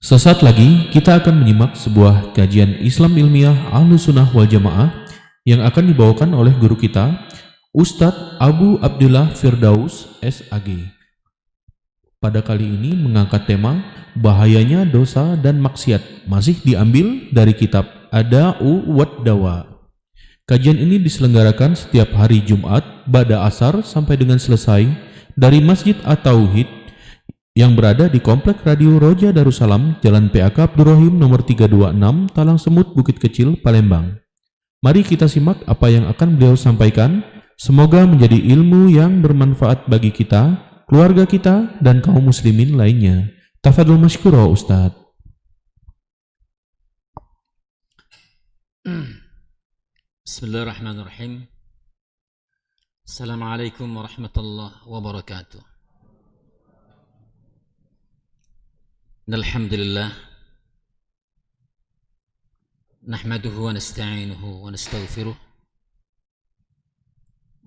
Sesaat lagi kita akan menyimak sebuah kajian Islam ilmiah Ahlussunnah wal Jamaah yang akan dibawakan oleh guru kita, Ustadz Abu Abdillah Firdaus SAG. Pada kali ini mengangkat tema bahayanya dosa dan maksiat, masih diambil dari kitab Ada'u wad Dawa. Kajian ini diselenggarakan setiap hari Jumat ba'da asar sampai dengan selesai dari Masjid At-Tauhid yang berada di Komplek Radio Roja Darussalam, Jalan PAK Abdurrahim nomor 326, Talang Semut, Bukit Kecil, Palembang. Mari kita simak apa yang akan beliau sampaikan. Semoga menjadi ilmu yang bermanfaat bagi kita, keluarga kita, dan kaum muslimin lainnya. Tafadhol masykura, Ustaz. Bismillahirrahmanirrahim. Assalamualaikum warahmatullahi wabarakatuh. Alhamdulillah nahmaduhu wa nasta'inuhu wa nastaghfiruh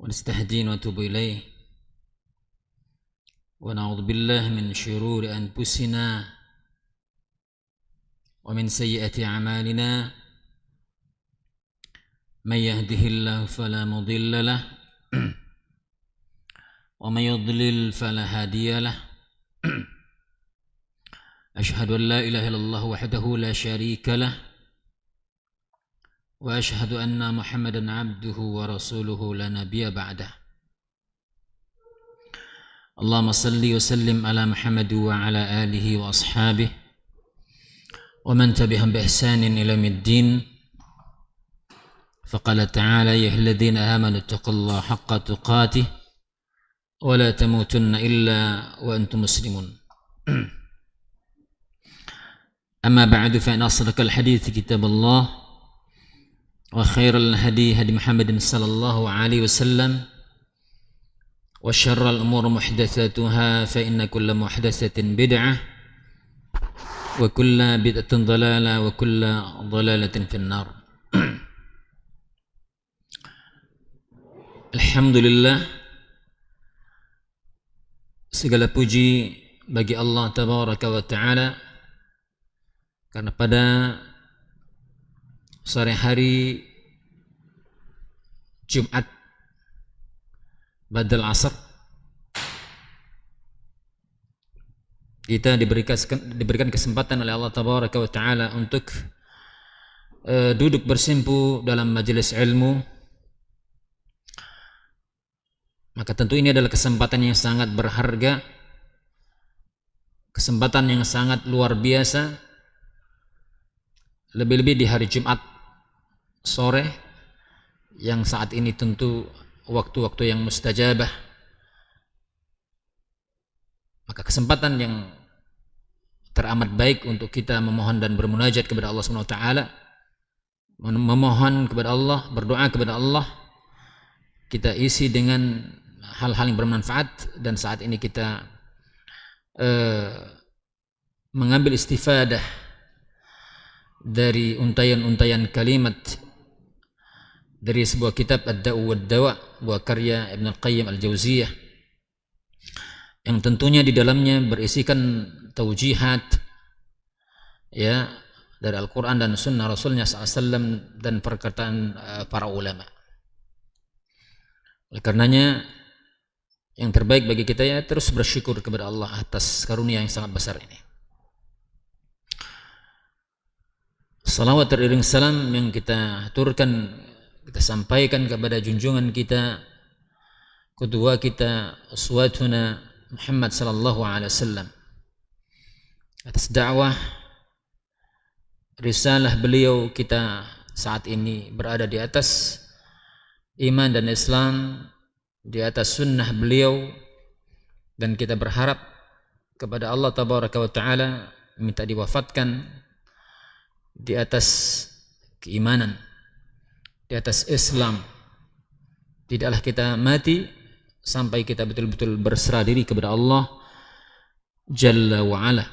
wa nastahdihi wa natubu ilayh wa na'udzu billahi min shururi anfusina wa min sayyiati a'malina may yahdihillahu fala mudilla lahu wa may yudlil fala hadiya lahu. أشهد أن لا إله إلا الله وحده لا شريك له وأشهد أن محمدا عبده ورسوله لا نبي بعده. اللهم صل وسلم على محمد وعلى آله وأصحابه ومن تبعهم بإحسان إلى يوم الدين. فقال تعالى: يا أيها الذين آمنوا اتقوا الله حق تقاته ولا تموتن إلا وأنتم مسلمون. أما بعد فإن أصدق الحديث كتاب الله وخير الهدي هدي محمد صلى الله عليه وسلم وشر الأمور محدثاتها فإن كل محدثة بدعة وكل بدعة ضلالة وكل ضلالة في النار. Alhamdulillah, segala puji bagi Allah Tabaraka wa Ta'ala, karena pada sore hari Jumat ba'dal asar kita diberikan kesempatan oleh Allah Tabaraka wa Ta'ala untuk duduk bersimpu dalam majelis ilmu. Maka tentu ini adalah kesempatan yang sangat berharga, kesempatan yang sangat luar biasa, lebih-lebih di hari Jumat sore yang saat ini tentu waktu-waktu yang mustajabah. Maka kesempatan yang teramat baik untuk kita memohon dan bermunajat kepada Allah Subhanahu wa taala, memohon kepada Allah, berdoa kepada Allah, kita isi dengan hal-hal yang bermanfaat. Dan saat ini kita mengambil istifadah dari untayan-untayan kalimat dari sebuah kitab Ad-Da'u wad Dawa, buah karya Ibn Al-Qayyim Al-Jauziyah, yang tentunya di dalamnya berisikan taujihat ya dari Al-Quran dan Sunnah Rasulnya SAW dan perkataan para ulama. Oleh karenanya yang terbaik bagi kita ya terus bersyukur kepada Allah atas karunia yang sangat besar ini. Salawat teriring salam yang kita aturkan, kita sampaikan kepada junjungan kita, kedua kita, uswatuna Muhammad sallallahu alaihi wasallam, atas dakwah risalah beliau. Kita saat ini berada di atas iman dan Islam, di atas sunnah beliau, dan kita berharap kepada Allah Tabaraka wa Ta'ala minta diwafatkan di atas keimanan, di atas Islam. Tidaklah kita mati sampai kita betul-betul berserah diri kepada Allah Jalla wa'ala.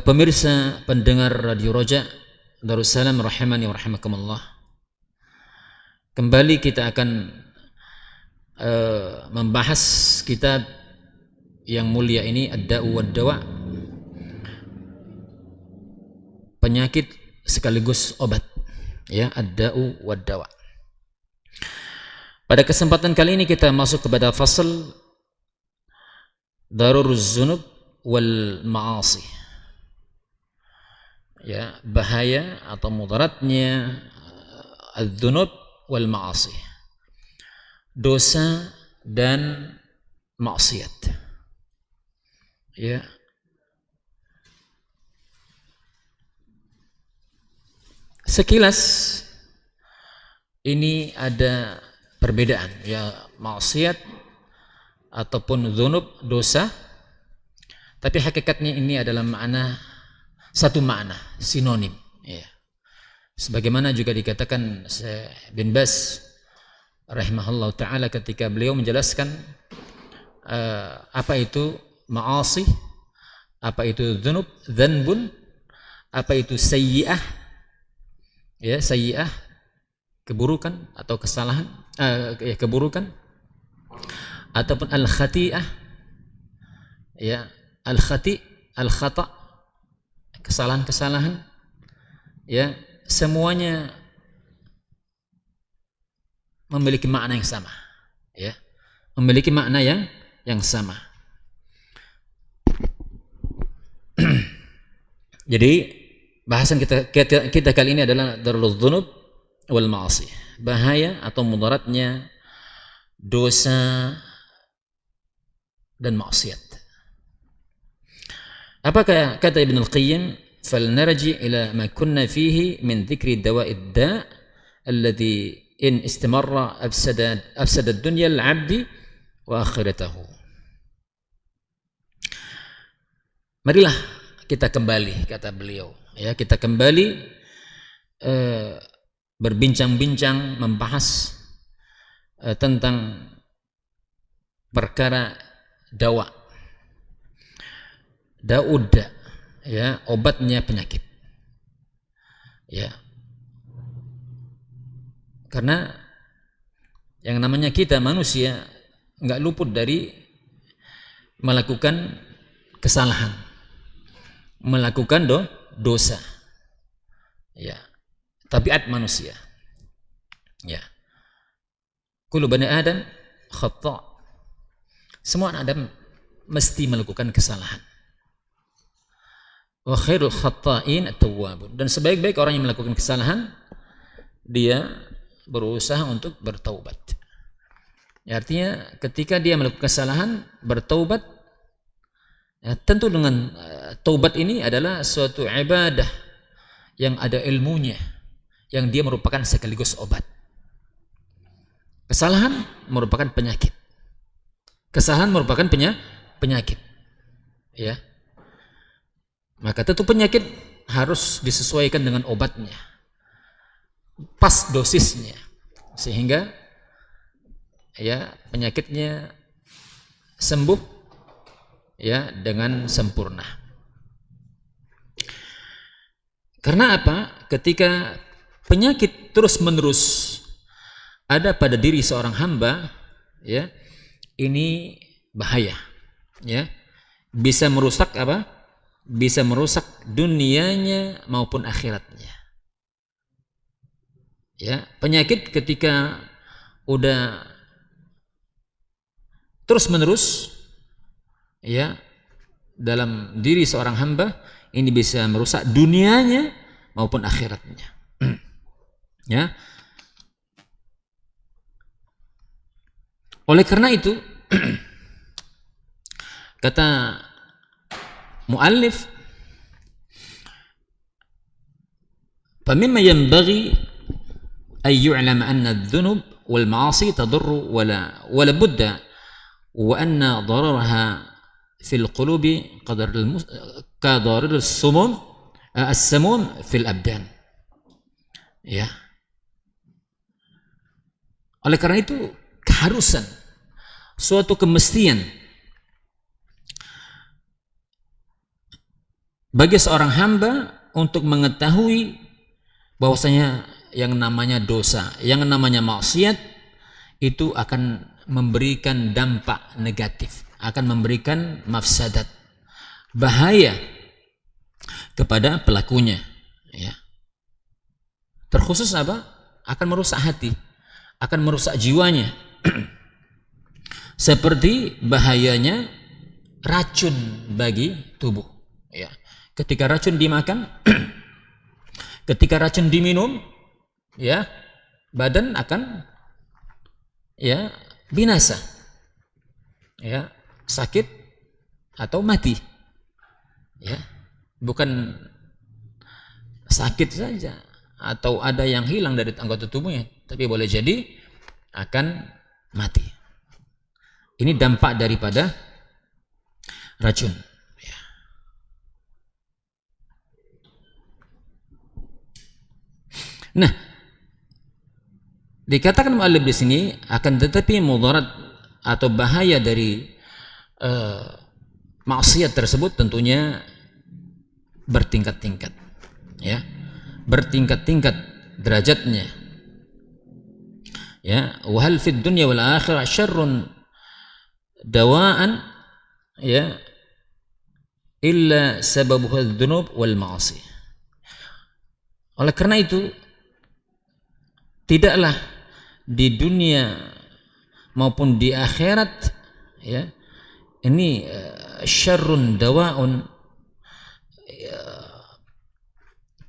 Pemirsa pendengar Radio Roja Darussalam rahimani wa rahimakumullah, kembali kita akan membahas kitab yang mulia ini, Ad-Da'u wad Dawa, penyakit sekaligus obat, ya, ad-da'u wad-dawa. Pada kesempatan kali ini kita masuk kepada fasal daruruz zunub wal ma'asi, ya, bahaya atau mudaratnya az-zunub wal ma'asi, dosa dan maksiat, ya. Sekilas ini ada perbedaan, ya, maksiat ataupun dzunub, dosa, tapi hakikatnya ini adalah satu makna, sinonim, ya. Sebagaimana juga dikatakan Syekh bin Baz rahimahullah taala ketika beliau menjelaskan apa itu ma'asi, apa itu dzunub, dzanbun, apa itu sayyi'ah, ya, sayyi'ah, keburukan atau kesalahan, ya, keburukan, ataupun al-khati'ah, ya, al-khata', kesalahan-kesalahan, ya, semuanya memiliki makna yang sama, ya, memiliki makna yang sama. Jadi bahasan kita kali ini adalah darul dzunub wal ma'asi, bahaya atau mudaratnya dosa dan maksiat. Apakah kata Ibnu Al-Qayyim, falnarji ila ma kunna fihi min dzikri dawa'id da' alladhi in istamarra afsada ad-dunya al-'abdi wa akhiratahu. Marilah kita kembali, kata beliau, ya, kita kembali berbincang-bincang, membahas tentang perkara dawa, dauda, ya, obatnya penyakit, ya. Karena yang namanya kita manusia nggak luput dari melakukan kesalahan, melakukan dosa, ya, tabiat manusia, ya. Kullu bani Adam khata', semua anak Adam mesti melakukan kesalahan. Wa khairul khata'in at-tawwabun, dan sebaik-baik orang yang melakukan kesalahan dia berusaha untuk bertaubat. Ya, artinya ketika dia melakukan kesalahan, bertaubat, ya, tentu dengan taubat ini adalah suatu ibadah yang ada ilmunya, yang dia merupakan sekaligus obat. Kesalahan merupakan penyakit. Kesalahan merupakan penyakit, ya. Maka tentu penyakit harus disesuaikan dengan obatnya, pas dosisnya, sehingga, ya, penyakitnya sembuh, ya, dengan sempurna. Karena apa? Ketika penyakit terus-menerus ada pada diri seorang hamba, ya, ini bahaya, ya, bisa merusak apa? Bisa merusak dunianya maupun akhiratnya. Ya, penyakit ketika udah terus-menerus, ya, dalam diri seorang hamba, ini bisa merusak dunianya maupun akhiratnya. Ya. Oleh karena itu kata muallif, فمما ينبغي أن يعلم أن الذنوب والمعاصي تضر ولا بد وأن ضررها في القلوب كضرر السموم في الأبدان. Ya. Oleh karena itu keharusan, suatu kemestian bagi seorang hamba untuk mengetahui bahwasanya yang namanya dosa, yang namanya maksiat itu akan memberikan dampak negatif, akan memberikan mafsadat, bahaya kepada pelakunya, Ya. Terkhusus apa? Akan merusak hati, akan merusak jiwanya. Seperti bahayanya racun bagi tubuh. Ya. Ketika racun dimakan, ketika racun diminum, ya, badan akan ya binasa, ya, sakit atau mati. Ya. Bukan sakit saja atau ada yang hilang dari anggota tubuhnya, tapi boleh jadi akan mati. Ini dampak daripada racun. Ya. Nah, dikatakan mu'allif di sini akan tetapi mudarat atau bahaya dari maksiat tersebut tentunya bertingkat-tingkat, ya, bertingkat-tingkat derajatnya, ya. Wahal fid dunya wal akhirah syarrun dawaan, ya, illa sababuhu dzunub wal ma'asi. Oleh karena itu tidaklah di dunia maupun di akhirat, ya, ini syarrun dawaun,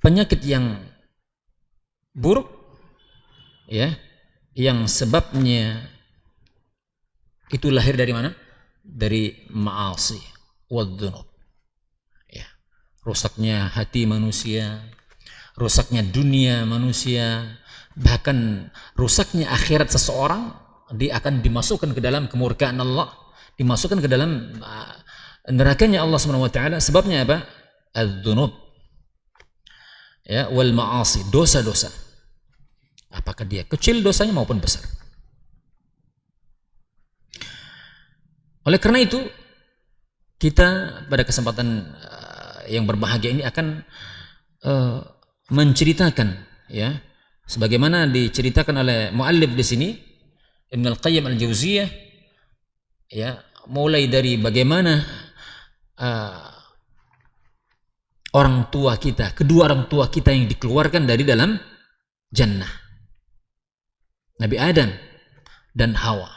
penyakit yang buruk, ya, yang sebabnya itu lahir dari mana? Dari ma'asi wadzunub. Ya. Rusaknya hati manusia, rusaknya dunia manusia, bahkan rusaknya akhirat seseorang, dia akan dimasukkan ke dalam kemurkaan Allah, dimasukkan ke dalam nerakanya Allah Subhanahu wa taala. Sebabnya apa? Adzunub, ya, wal ma'asi, dosa-dosa. Apakah dia kecil dosanya maupun besar. Oleh karena itu kita pada kesempatan yang berbahagia ini akan menceritakan, ya, sebagaimana diceritakan oleh muallif di sini Ibnu Al-Qayyim Al-Jauziyah, ya, mulai dari bagaimana orang tua kita, kedua orang tua kita yang dikeluarkan dari dalam jannah, Nabi Adam dan Hawa.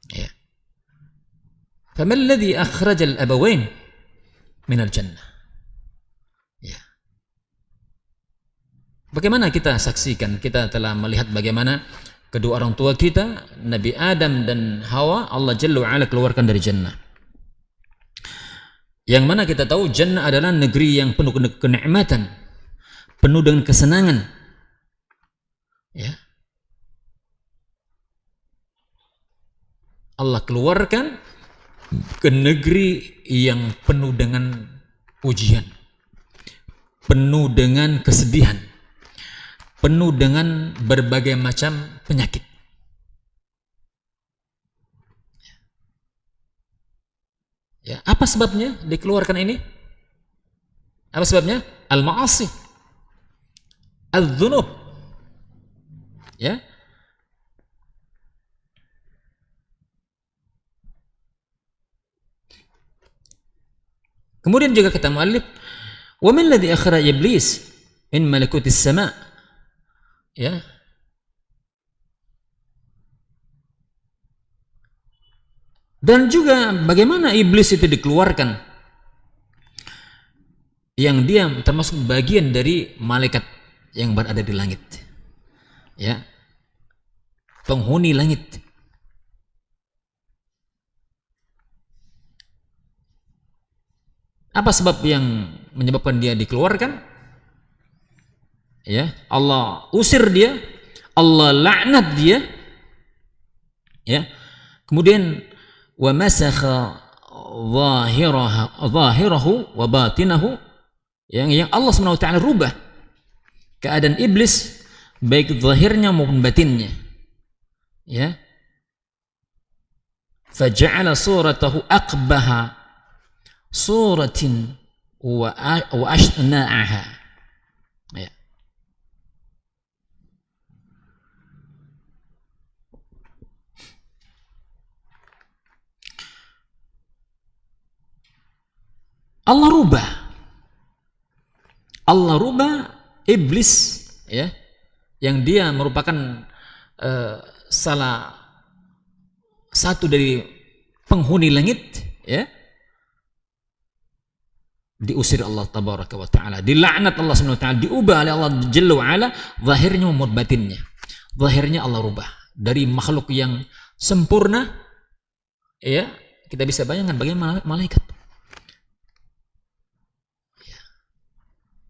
Ya. فَمَا الَّذِي أَخْرَجَ الْأَبَوَيْنِ مِنَ الْجَنَّةِ. Ya. Bagaimana kita saksikan, kita telah melihat bagaimana kedua orang tua kita, Nabi Adam dan Hawa, Allah Jalla wa'ala keluarkan dari jannah. Yang mana kita tahu jannah adalah negeri yang penuh kenikmatan, penuh dengan kesenangan. Ya. Allah keluarkan ke negeri yang penuh dengan ujian, penuh dengan kesedihan, penuh dengan berbagai macam penyakit. Ya, apa sebabnya dikeluarkan ini? Apa sebabnya? Al-ma'asi, al-dzunub. Ya. Kemudian juga kata muallif, wa man ladzi akhra iblis min malakutis sama'. Ya. Dan juga bagaimana iblis itu dikeluarkan, yang dia termasuk bagian dari malaikat yang berada di langit, ya, penghuni langit. Apa sebab yang menyebabkan dia dikeluarkan? Ya, Allah usir dia, Allah laknat dia, ya. Kemudian wa masakha zahirahu wa batinahu, yang Allah Subhanahu wa taala rubah keadaan iblis baik zahirnya maupun batinnya, ya. Faja'ala suratahu aqbaha suratin wa ashna'aha. Ya. Allah rubah Allah rubah iblis, ya, yang dia merupakan salah satu dari penghuni langit, ya, diusir Allah tabaraka wa ta'ala, dilaknat Allah subhanahu wa ta'ala, diubah oleh Allah jalla wa ala, zahirnya maupun batinnya. Zahirnya Allah rubah dari makhluk yang sempurna, ya, kita bisa bayangkan bagaimana malaikat, ya,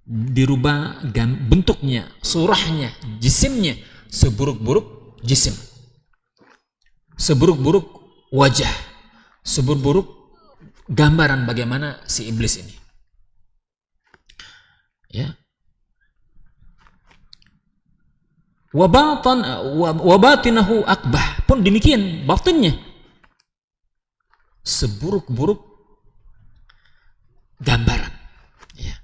dirubah bentuknya, surahnya, jisimnya, seburuk-buruk jisim, seburuk-buruk wajah, seburuk-buruk gambaran bagaimana si iblis ini, ya. Wabatinahu akbah, pun demikian batinnya seburuk-buruk gambaran, ya.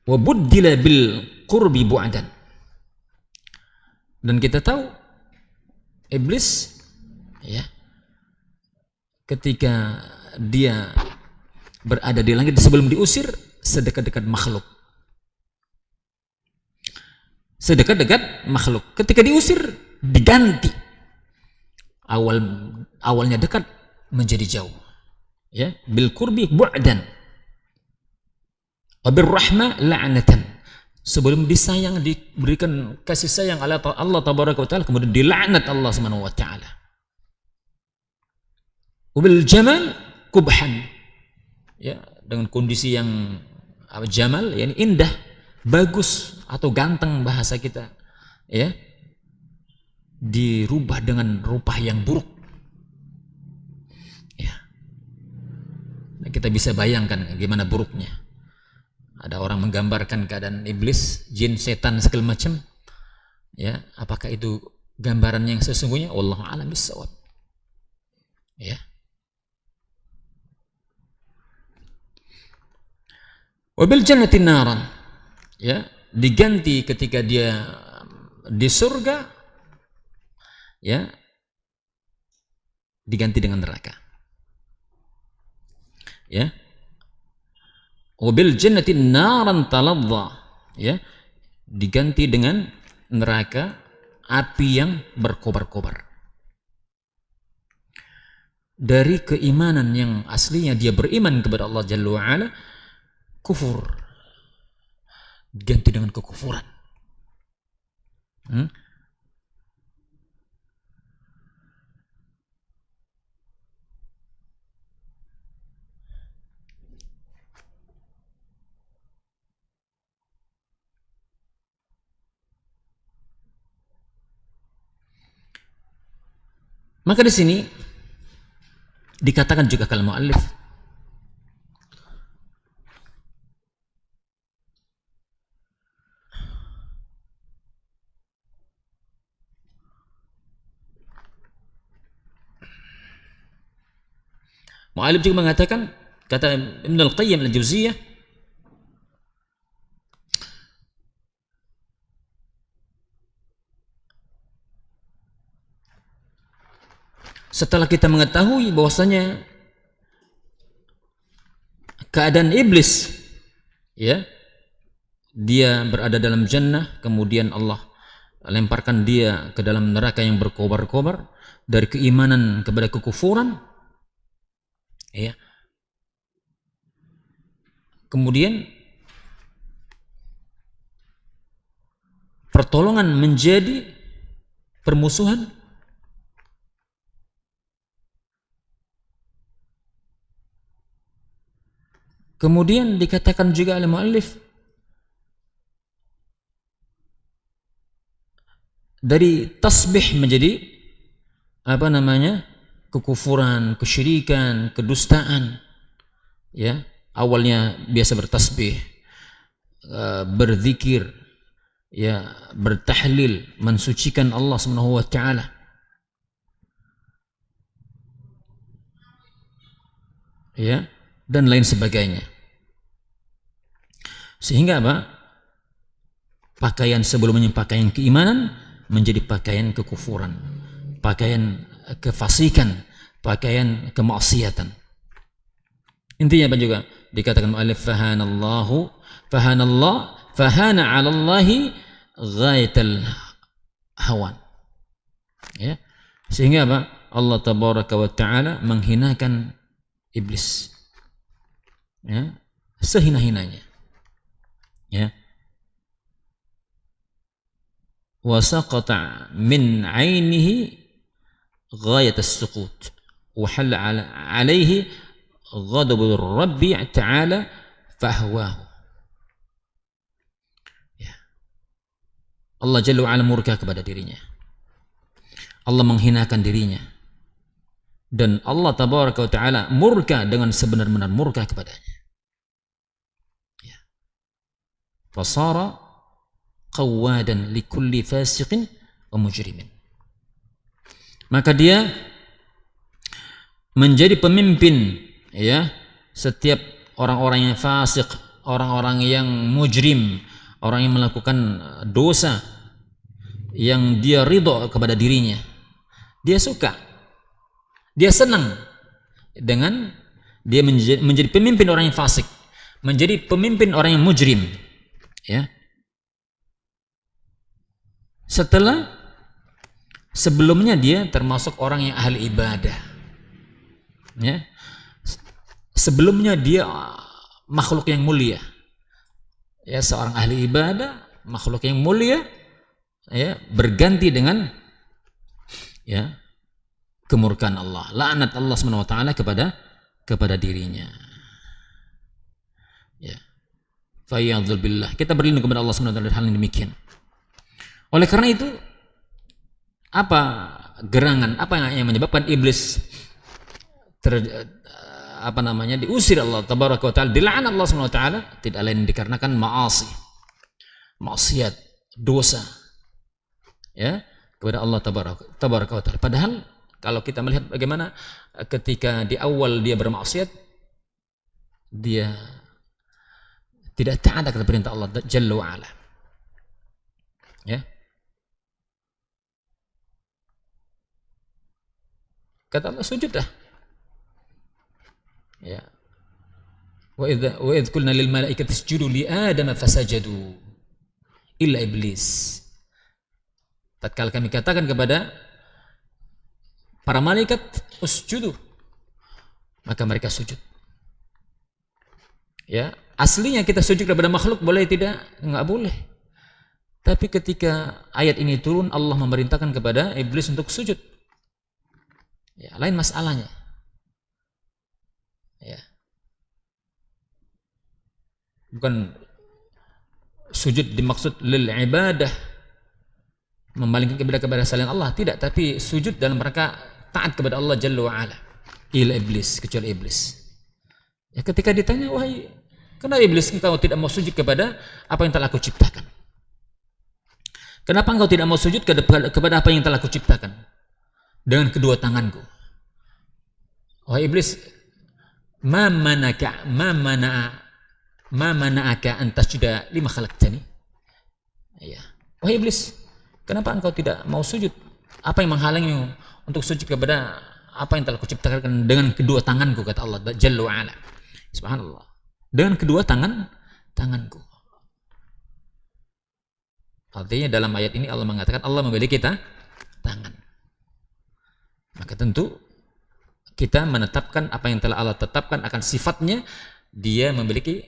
Wabuddila bil qurbi bu'adan, dan kita tahu iblis, ya, ketika dia berada di langit sebelum diusir sedekat-dekat makhluk, sedekat-dekat makhluk. Ketika diusir diganti, awalnya dekat menjadi jauh, ya, bil qurbi bu'dan wa bir rahmah la'natan, sebelum disayang, diberikan kasih sayang Allah tabaraka wa taala, kemudian dilaknat Allah subhanahu wa taala. Wabil jamal kubhan, ya, dengan kondisi yang jamal, yakni indah, bagus atau ganteng bahasa kita, ya, dirubah dengan rupa yang buruk, ya. Nah, kita bisa bayangkan gimana buruknya. Ada orang menggambarkan keadaan iblis, jin, setan segala macam, ya, apakah itu gambaran yang sesungguhnya? Wallahu a'lam bissawab, ya. Wabil jannati naran, ya, diganti ketika dia di surga, ya, diganti dengan neraka, ya. Wabil jannati naran taladha, ya, diganti dengan neraka, api yang berkobar-kobar. Dari keimanan yang aslinya dia beriman kepada Allah Jalla wa Ala, kufur diganti dengan kekufuran. Maka di sini dikatakan juga kalau muallif, muallif juga mengatakan, kata Ibn Al-Qayyim Al-Jauziyah, setelah kita mengetahui bahwasanya keadaan iblis, ya, dia berada dalam jannah, kemudian Allah lemparkan dia ke dalam neraka yang berkobar-kobar dari keimanan kepada kekufuran, ya. Kemudian pertolongan menjadi permusuhan. Kemudian dikatakan juga oleh muallif, dari tasbih menjadi apa namanya, kekufuran, kesyirikan, kedustaan, ya. Awalnya biasa bertasbih, berzikir, ya, bertahlil, mensucikan Allah Subhanahu wa taala, ya, dan lain sebagainya. Sehingga apa? Pakaian sebelumnya pakaian keimanan menjadi pakaian kekufuran, pakaian kefasikan, pakaian kemaksiatan. Intinya apa juga? Dikatakan mu'allif fahana 'ala Allahi ghayatal hawan. Ya. Sehingga apa? Allah tabaraka wa taala menghinakan iblis. Ya. Sehina-hinanya. Ya. Wa saqata min 'ainihi ghayat as-suqut wa halla 'alaihi ghadabur rabbi ta'ala fahwahu. Ya. Allah Jalla wa Ala murka kepada dirinya. Allah menghinakan dirinya. Dan Allah tabaraka wa ta'ala murka dengan sebenar-benar murka kepadanya. Ya. Fasara qawadan likulli fasiqin wa mujrimin. Maka dia menjadi pemimpin, ya, setiap orang-orang yang fasik, orang-orang yang mujrim, orang yang melakukan dosa, yang dia ridho kepada dirinya. Dia suka, dia senang dengan dia menjadi pemimpin orang yang fasik, menjadi pemimpin orang yang mujrim, ya. Setelah sebelumnya dia termasuk orang yang ahli ibadah, ya. Sebelumnya dia makhluk yang mulia, ya, seorang ahli ibadah, makhluk yang mulia, ya, berganti dengan, ya, kemurkaan Allah, laknat Allah Subhanahu wa taala kepada dirinya. Ya. Fa'iyadzu billah. Kita berlindung kepada Allah Subhanahu wa taala dari hal yang demikian. Oleh karena itu, apa gerangan, apa yang menyebabkan iblis diusir Allah tabaraka wa taala, dilaknat Allah Subhanahu wa taala? Tidak lain dikarenakan maksiat, dosa, ya, kepada Allah tabaraka wa taala. Padahal kalau kita melihat bagaimana ketika di awal dia bermaksiat, dia tidak taat kepada perintah Allah Jalla wa Ala. Ya. Kata Allah, sujudlah. Ya. Wa idz qulna lil malaikati isjudu li adama fasajadu illa iblis. Tatkala kami katakan kepada para malaikat usjudu, maka mereka sujud. Ya, aslinya kita sujud kepada makhluk boleh tidak? Enggak boleh. Tapi ketika ayat ini turun, Allah memerintahkan kepada iblis untuk sujud. Ya, lain masalahnya. Ya. Bukan sujud dimaksud lil ibadah, memalingkan kepada selain Allah, tidak, tapi sujud dalam rangka taat kepada Allah Jalla wa Ala. Ila iblis, kecuali iblis. Ya, ketika ditanya, wahai, kenapa iblis engkau tidak mau sujud kepada apa yang telah aku ciptakan? Kenapa engkau tidak mau sujud kepada apa yang telah aku ciptakan dengan kedua tanganku? Wahai iblis, ma mana'aka an tasjuda lima khalaqtani? Ya. Wahai iblis, kenapa engkau tidak mau sujud? Apa yang menghalangimu untuk sujud kepada apa yang telah kuciptakan dengan kedua tanganku, kata Allah Jalla wa Ala. Subhanallah. Dengan kedua tanganku. Artinya dalam ayat ini Allah mengatakan Allah memberi kita tangan. Maka tentu kita menetapkan apa yang telah Allah tetapkan akan sifatnya. Dia memiliki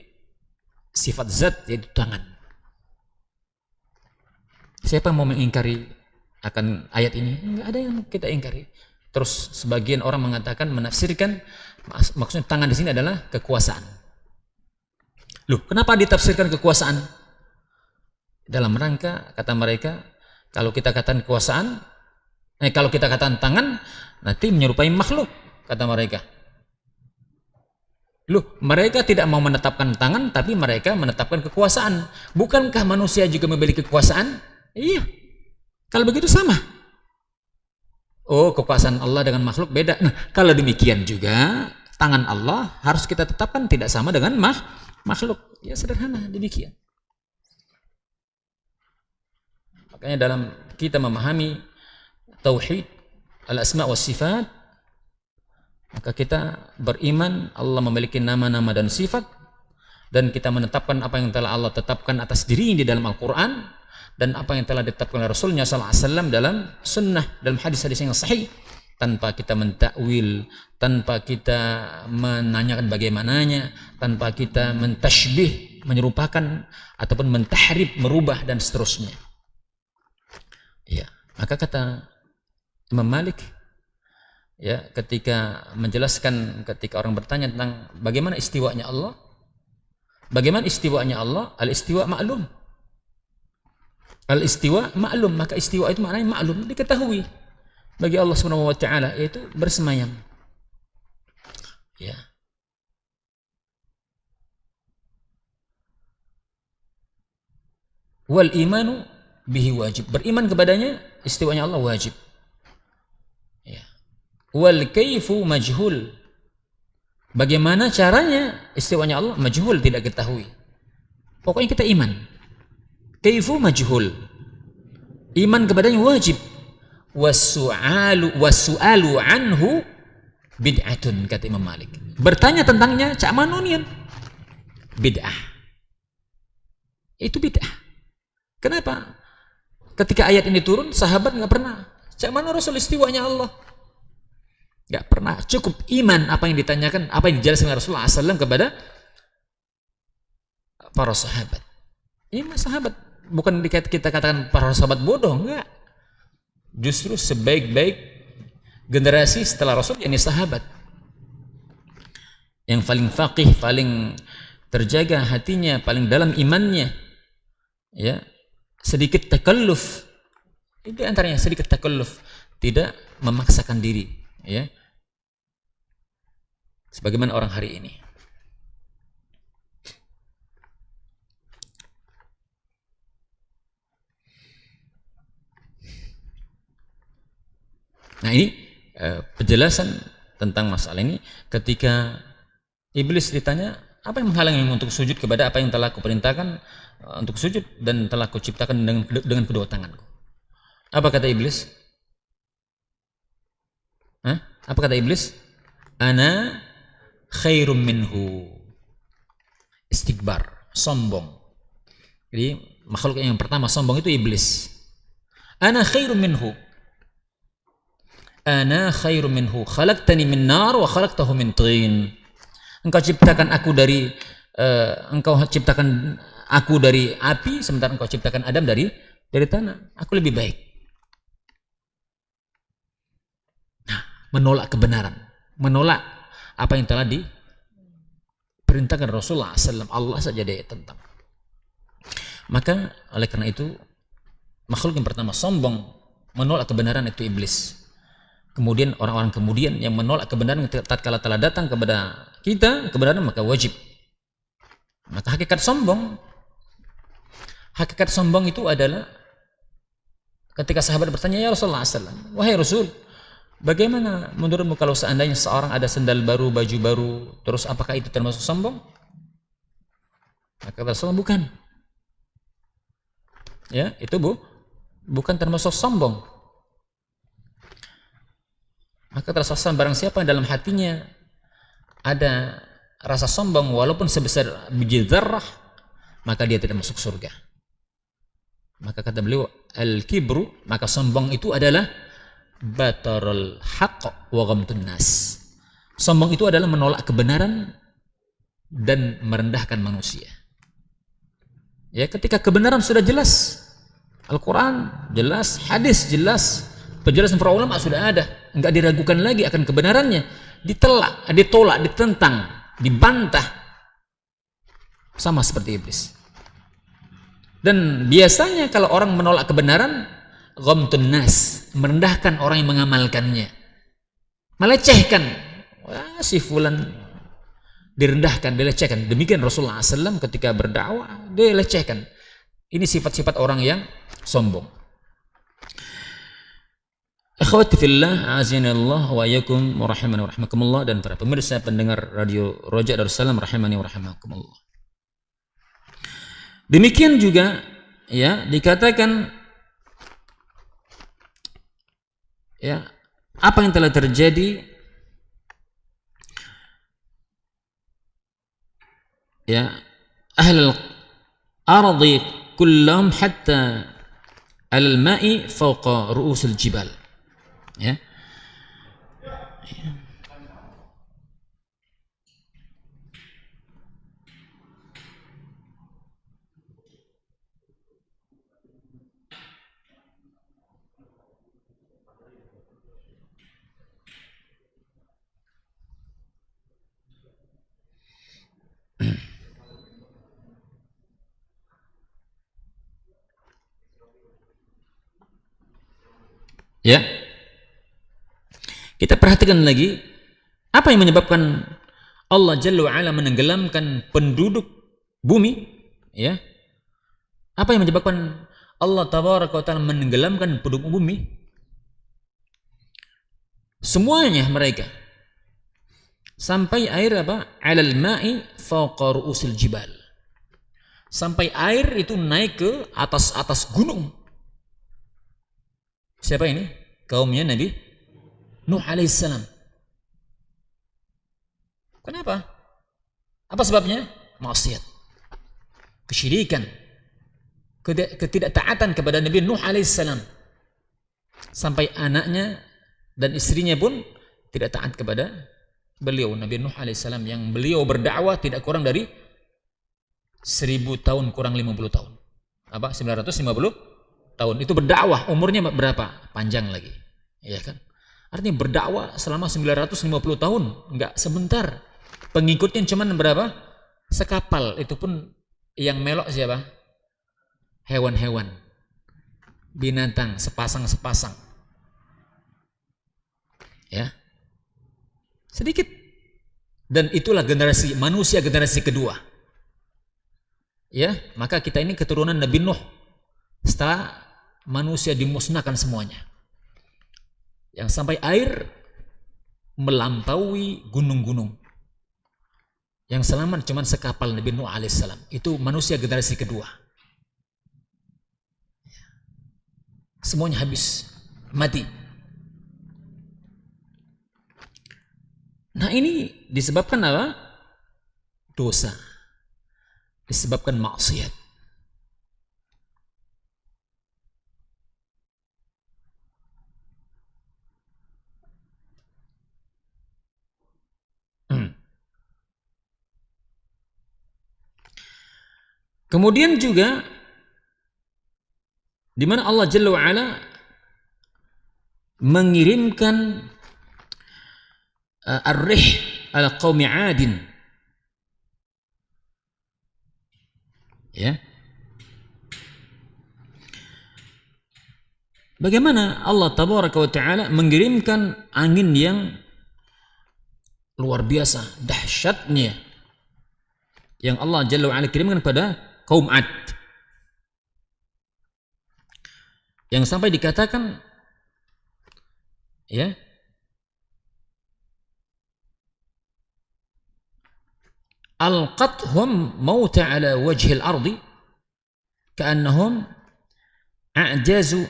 sifat zat, yaitu tangan. Siapa yang mau mengingkari akan ayat ini? Enggak ada yang kita ingkari. Terus sebagian orang mengatakan, menafsirkan, maksudnya tangan di sini adalah kekuasaan. Loh, kenapa ditafsirkan kekuasaan? Dalam rangka, kata mereka, kalau kita katakan kekuasaan, kalau kita katakan tangan, nanti menyerupai makhluk, kata mereka. Loh, mereka tidak mau menetapkan tangan, tapi mereka menetapkan kekuasaan. Bukankah manusia juga memiliki kekuasaan? Iya. Kalau begitu sama. Oh, kekuasaan Allah dengan makhluk beda. Nah, kalau demikian juga, tangan Allah harus kita tetapkan tidak sama dengan makhluk. Ya, sederhana demikian. Makanya dalam kita memahami tauhid al-asma wa sifat, Maka kita beriman Allah memiliki nama-nama dan sifat, dan kita menetapkan apa yang telah Allah tetapkan atas dirinya di dalam Al-Quran, dan apa yang telah ditetapkan oleh Rasulnya SAW dalam sunnah, dalam hadis-hadis yang sahih, tanpa kita mentakwil, tanpa kita menanyakan bagaimananya, tanpa kita mentashbih, menyerupakan ataupun mentahrib, merubah dan seterusnya. Ya, maka kata Imam Malik, ya, ketika menjelaskan, ketika orang bertanya tentang bagaimana istiwanya Allah, bagaimana istiwanya Allah, al-istiwa ma'lum, al-istiwa ma'lum, maka istiwa itu maknanya ma'lum, diketahui bagi Allah Subhanahu wa taala, yaitu bersemayam. Ya. Wal imanu bihi wajib, beriman kepadanya istiwanya Allah wajib. Ya. Wal kaifu majhul, bagaimana caranya istiwanya Allah majhul, tidak ketahui. Pokoknya kita iman. Kaifu majhul, iman kepadanya wajib. Wasu'alu anhu bid'atun, kata Imam Malik. Bertanya tentangnya cak manunian, bid'ah. Itu bid'ah. Kenapa? Ketika ayat ini turun, sahabat nggak pernah cak mana Rasul istiwanya Allah, nggak pernah. Cukup iman apa yang ditanyakan, apa yang dijelaskan Rasulullah SAW kepada para sahabat. Iman sahabat, bukan kita katakan para sahabat bodoh, enggak. Justru sebaik-baik generasi setelah Rasul, yakni sahabat, yang paling faqih, paling terjaga hatinya, paling dalam imannya, ya, sedikit takalluf, itu antaranya sedikit takalluf, tidak memaksakan diri, ya, sebagaimana orang hari ini. Nah, ini penjelasan tentang masalah ini. Ketika iblis ditanya, apa yang menghalangi untuk sujud kepada apa yang telah kuperintahkan untuk sujud dan telah kuciptakan dengan kedua tanganku? Apa kata iblis? Apa kata iblis? Ana khairum minhu. Istikbar, sombong. Jadi makhluk yang pertama sombong itu iblis. Ana khairum minhu. Ana khairum minhu, khalaqtani min nar wa khalaqtahu min tin. Engkau ciptakan aku dari api, sementara engkau ciptakan Adam dari tanah. Aku lebih baik. Nah, menolak kebenaran, menolak apa yang telah diperintahkan Rasulullah SAW, Allah saja dia tentang. Maka oleh karena itu makhluk yang pertama sombong, menolak kebenaran itu iblis. Kemudian orang-orang kemudian yang menolak kebenaran tatkala telah datang kepada kita kebenaran, maka wajib. Maka hakikat sombong itu adalah ketika sahabat bertanya, ya Rasulullah SAW, wahai Rasul, bagaimana menurutmu kalau seandainya seorang ada sendal baru, baju baru, terus apakah itu termasuk sombong? Maka Rasulullah, bukan. Ya, itu bukan termasuk sombong. Maka Rasulullah, barang siapa dalam hatinya ada rasa sombong walaupun sebesar biji dzarrah, maka dia tidak masuk surga. Maka kata beliau, al-kibru, maka sombong itu adalah batarul haqq wa ghamtun nas. Sombong itu adalah menolak kebenaran dan merendahkan manusia. Ya, ketika kebenaran sudah jelas, Al-Quran jelas, hadis jelas, penjelasan para ulama sudah ada, enggak diragukan lagi akan kebenarannya, ditolak, ditentang, dibantah, sama seperti iblis. Dan biasanya kalau orang menolak kebenaran, ghamtun nas, merendahkan orang yang mengamalkannya, melecehkan. Wah, si fulan direndahkan, dilecehkan. Demikian Rasulullah SAW ketika berdakwah, dia lecehkan. Ini sifat-sifat orang yang sombong. Akhwati fillah, azinallah wa iyyakum wa rahimani wa rahimakumullah, dan para pemirsa pendengar radio Roja Darussalam rahimani wa rahimakumullah. Demikian juga ya dikatakan ya apa yang telah terjadi ya ahlul ardi kullahum hatta alal ma'i fawqa ru'usil jibal. Ya. Ya. Kita perhatikan lagi apa yang menyebabkan Allah Jalla wa Ala menenggelamkan penduduk bumi, ya. Apa yang menyebabkan Allah Tabaraka wa Ta'ala menenggelamkan penduduk bumi? Semuanya mereka sampai air apa? Alal ma'i fawqa ru'usil jibal. Sampai air itu naik ke atas gunung. Siapa ini? Kaumnya Nabi Nuh alaihissalam. Kenapa? Apa sebabnya? Maksiat, kesyirikan, ketidaktaatan kepada Nabi Nuh alaihissalam. Sampai anaknya dan istrinya pun tidak taat kepada beliau Nabi Nuh alaihissalam, yang beliau berdakwah tidak kurang dari 1000 tahun kurang 50 tahun. Apa? 950 tahun. Itu berdakwah, umurnya berapa? Panjang lagi. Iya kan? Artinya berdakwah selama 950 tahun, enggak sebentar. Pengikutnya cuman berapa? Sekapal, itu pun yang melok siapa? Hewan-hewan, binatang, sepasang-sepasang. Ya. Sedikit. Dan itulah generasi manusia, generasi kedua. Ya, maka kita ini keturunan Nabi Nuh setelah manusia dimusnahkan semuanya. Yang sampai air melampaui gunung-gunung. Yang selamat cuma sekapal Nabi Nuh alaihissalam. Itu manusia generasi kedua. Semuanya habis, mati. Nah, ini disebabkan apa? Dosa. Disebabkan maksiat. Kemudian juga di mana Allah Jalla wa Ala mengirimkan ar-rih ala qaumi 'adin. Ya. Bagaimana Allah Tabaraka wa Ta'ala mengirimkan angin yang luar biasa, dahsyatnya, yang Allah Jalla wa Ala kirimkan pada kaum 'Ad, yang sampai dikatakan, ya, alqathum mauta ala wajhil ardi ka'annahum a'jazu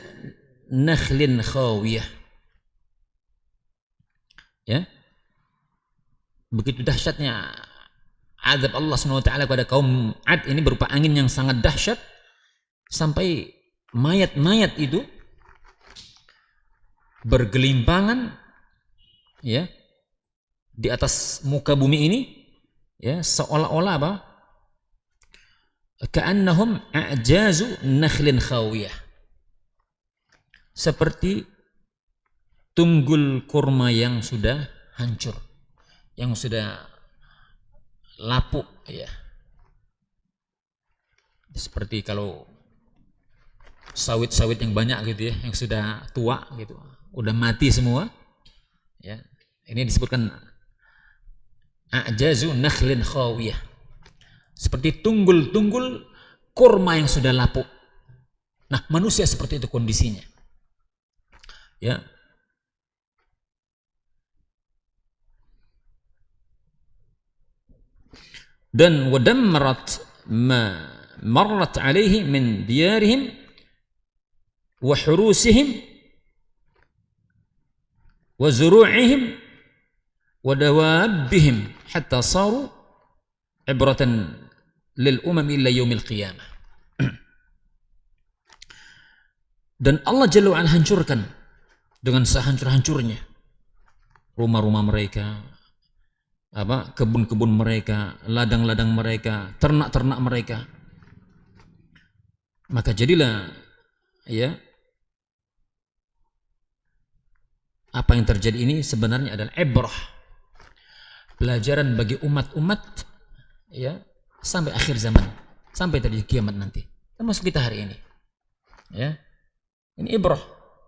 nakhlin khawiyah. Ya, begitu dahsyatnya azab Allah SWT kepada kaum 'Ad ini berupa angin yang sangat dahsyat, sampai mayat-mayat itu bergelimpangan, ya, di atas muka bumi ini, ya, seolah-olah apa? Ka'annahum a'jazu nakhlin khawiyah. Seperti tunggul kurma yang sudah hancur, yang sudah lapuk, ya. Seperti kalau sawit-sawit yang banyak gitu, ya, yang sudah tua gitu, udah mati semua, ya. Ini disebutkan a'jazu nakhlin khawiyah. Seperti tunggul-tunggul kurma yang sudah lapuk. Nah, manusia seperti itu kondisinya. Ya. Dan wadammarat ma marrat alaihi min diyarihim wa hurusihim wa zuru'ihim wa dawabihim hatta saru ibratan lil umam illa yaumil qiyamah. Dan Allah Jalla wa'ala hancurkan dengan sehancur-hancurnya rumah-rumah mereka, kebun-kebun mereka, ladang-ladang mereka, ternak-ternak mereka. Maka jadilah apa yang terjadi ini sebenarnya adalah ibrah, pelajaran bagi umat-umat sampai akhir zaman, sampai terjadi kiamat nanti, termasuk kita hari ini. Ini ibrah.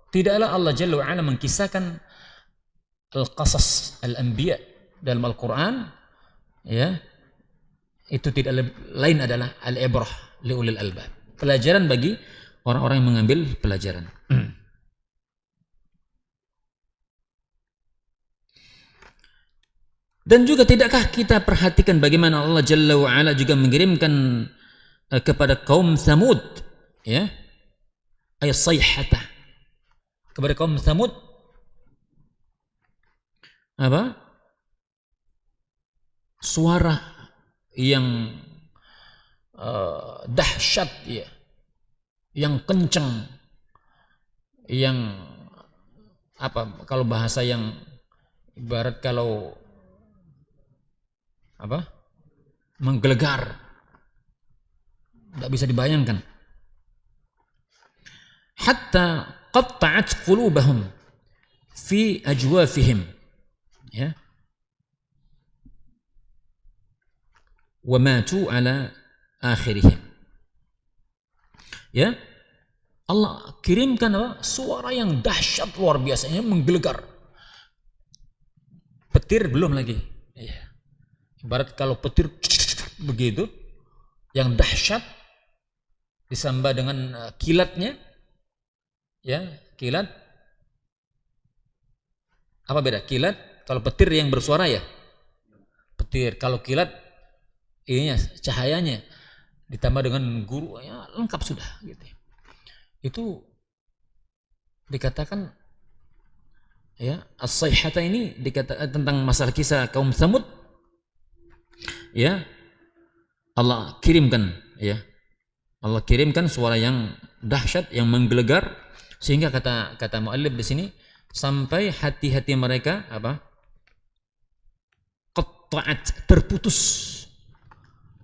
Tidaklah Allah Jalla wa'ala mengkisahkan al-qasas al-anbiya dalam Al-Quran, itu tidak lain adalah al-ibrah liulil albab, pelajaran bagi orang-orang yang mengambil pelajaran. Dan juga tidakkah kita perhatikan bagaimana Allah Jalla wa'ala juga mengirimkan kepada kaum Thamud, ayat sayhata, kepada kaum Thamud suara yang dahsyat, yang kencang, yang kalau bahasa yang ibarat kalau menggelegar, tidak bisa dibayangkan. Hatta qatta'at qulubahum fi ajwafihim, wa matu ala akhirihim. Allah kirimkan suara yang dahsyat luar biasa, menggelegar. Petir belum lagi. Ibarat kalau petir begitu, yang dahsyat disambah dengan kilatnya, kilat. Apa beda? Kilat kalau petir yang bersuara petir. Kalau kilat cahayanya ditambah dengan guru, lengkap sudah gitu. Itu dikatakan as-sayhata ini dikatakan tentang masalah kisah kaum Tsamud. Allah kirimkan Allah kirimkan suara yang dahsyat, yang menggelegar, sehingga kata muallif di sini sampai hati-hati mereka qatta'at, terputus.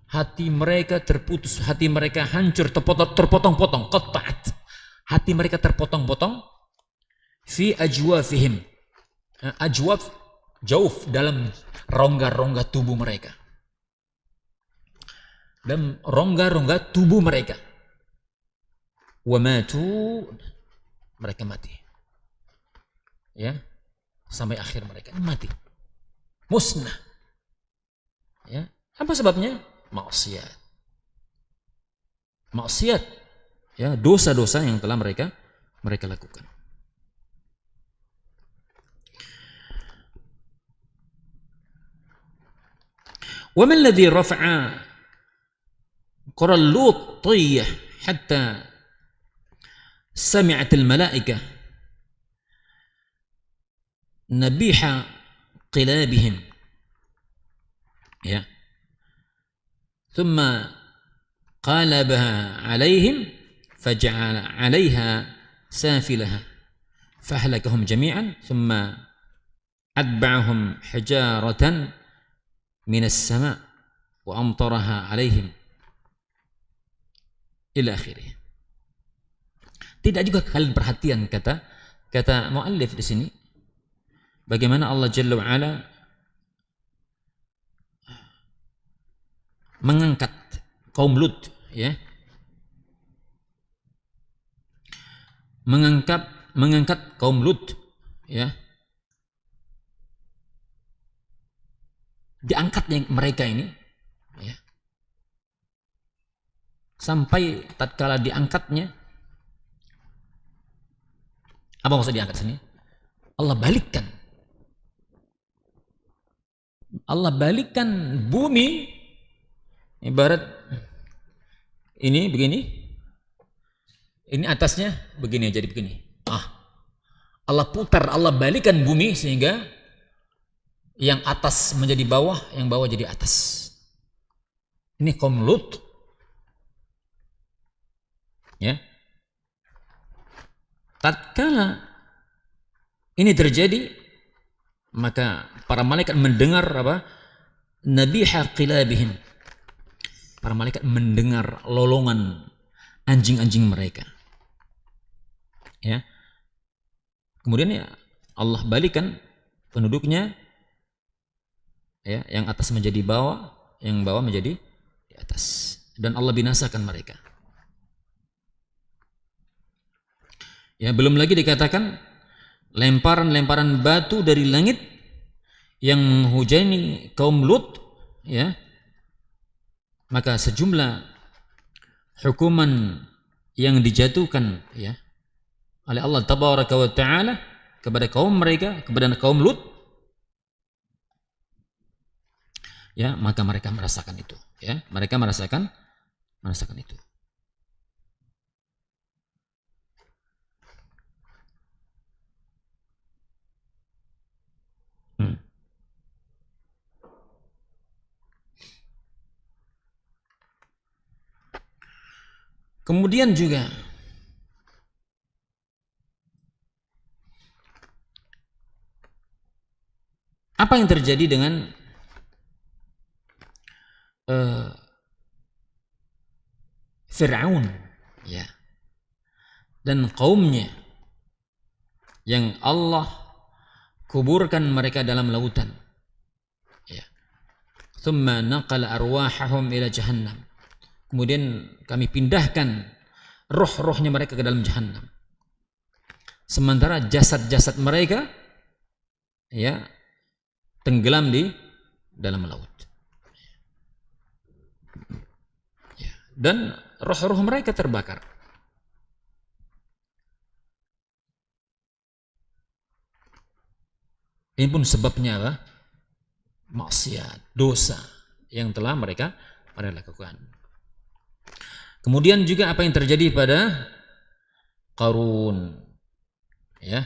Hati mereka terputus, hati mereka hancur, terpotong-potong, qatta'at. Hati mereka terpotong-potong fi ajwafihim. Ajwaf, jauf, dalam rongga-rongga tubuh mereka. Dan rongga-rongga tubuh mereka. Wa matu, mereka mati. Sampai akhir mereka mati. Musnah. Apa sebabnya? Maksiat. Maksiat. Dosa-dosa yang telah mereka lakukan. Wa man alladhi rafa'a قرى اللوط طية حتى سمعت الملائكة نبيح قلابهم ثم قالبها عليهم فجعل عليها سافلها فأهلكهم جميعا ثم أتبعهم حجارة من السماء وأمطرها عليهم ila akhirih. Tidak juga kalian perhatian kata muallif di sini bagaimana Allah Jalla wa'ala mengangkat kaum Lut, mengangkat kaum Lut, diangkatnya mereka ini, sampai tatkala diangkatnya, apa maksud diangkat sini? Allah balikkan bumi, ibarat ini begini, ini atasnya begini, jadi begini. Allah putar, Allah balikkan bumi sehingga yang atas menjadi bawah, yang bawah jadi atas. Ini kaum Lut. Ya. Tatkala ini terjadi, maka para malaikat mendengar apa? Nabiha qilabihim. Para malaikat mendengar lolongan anjing-anjing mereka. Ya. Kemudian ya Allah balikan penduduknya, ya, yang atas menjadi bawah, yang bawah menjadi di atas, dan Allah binasakan mereka. Ya, belum lagi dikatakan lemparan-lemparan batu dari langit yang menghujani kaum Lut, ya. Maka sejumlah hukuman yang dijatuhkan, ya, oleh Allah Tabaraka wa Ta'ala kepada kaum mereka, kepada kaum Lut, ya, maka mereka merasakan itu, ya, mereka merasakan itu. Kemudian juga apa yang terjadi dengan Fir'aun, ya, dan kaumnya yang Allah kuburkan mereka dalam lautan, ya. Thumma naqala arwahahum ila jahannam. Kemudian kami pindahkan roh-rohnya mereka ke dalam jahannam. Sementara jasad-jasad mereka, ya, tenggelam di dalam laut. Ya. Dan roh-roh mereka terbakar. Ini pun sebabnya apa? Maksiat, dosa yang telah mereka lakukan. Kemudian juga apa yang terjadi pada Qarun, ya,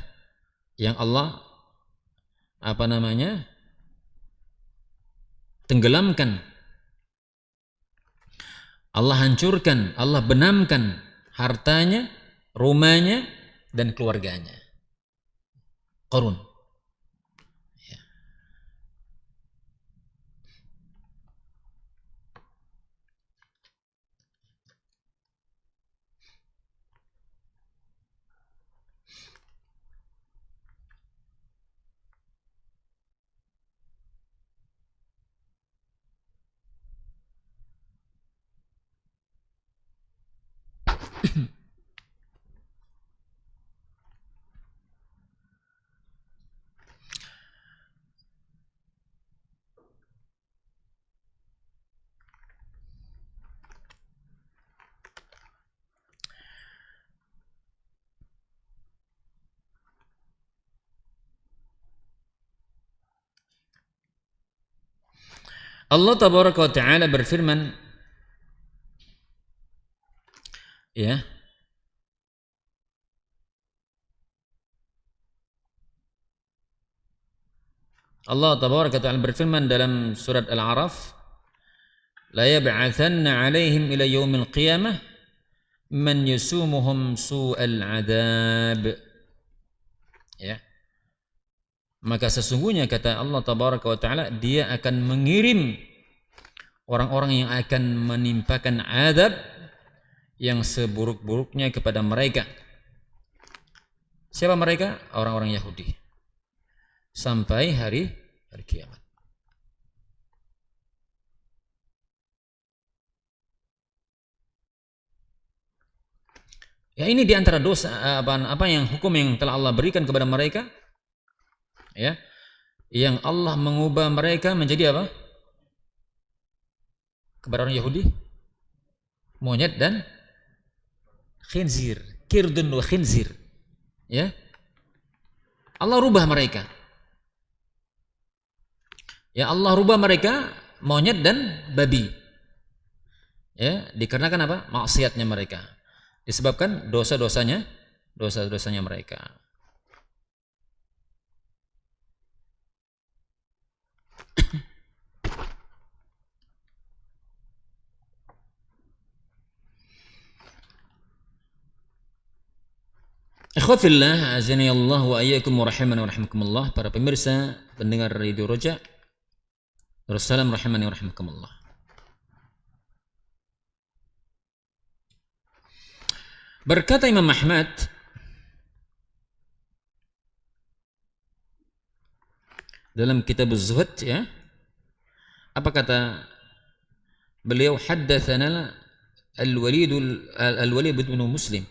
yang Allah tenggelamkan, Allah hancurkan, Allah benamkan hartanya, rumahnya, dan keluarganya. Qarun. Allah Tabaraka wa Ta'ala berfirman, ya, Allah Tabaraka wa Ta'ala berfirman dalam surat Al-A'raf, la yab'atsanna 'alaihim ila yaumil qiyamah man yusumuhum su'al 'adzab. Ya. Maka sesungguhnya kata Allah Tabaraka wa Ta'ala, Dia akan mengirim orang-orang yang akan menimpakan azab yang seburuk-buruknya kepada mereka. Siapa mereka? Orang-orang Yahudi. Sampai hari kiamat. Ya, ini diantara dosa apa yang hukum yang telah Allah berikan kepada mereka, ya, yang Allah mengubah mereka menjadi apa? Kepada orang Yahudi, monyet dan khinzir, kirdun wa khinzir, ya. Allah rubah mereka. Ya, Allah rubah mereka monyet dan babi. Ya, dikarenakan apa? Maksiatnya mereka. Disebabkan dosa-dosanya mereka. Ikhwafillah, azani Allah wa ayyakum wa rahimani wa rahimakumullah, para pemirsa pendengar Radio Roja, Rasulullah rahimani wa rahimakumullah. Berkata Imam Ahmad dalam kitab Az-Zuhud, ya, apa kata beliau? Haddatsana Al-Walid bin Muslim,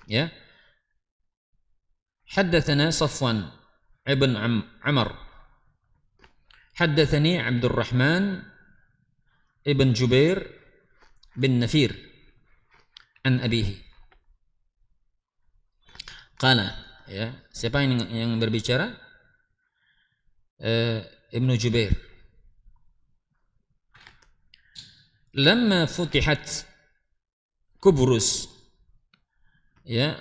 ya, haddatsana Safwan ibn Amr, haddatsani Abdurrahman ibn Jubair bin Nafir an abihi. Qala, ya, siapa yang berbicara? Ibnu Jubair. Lamma futihat Kubrus, ya,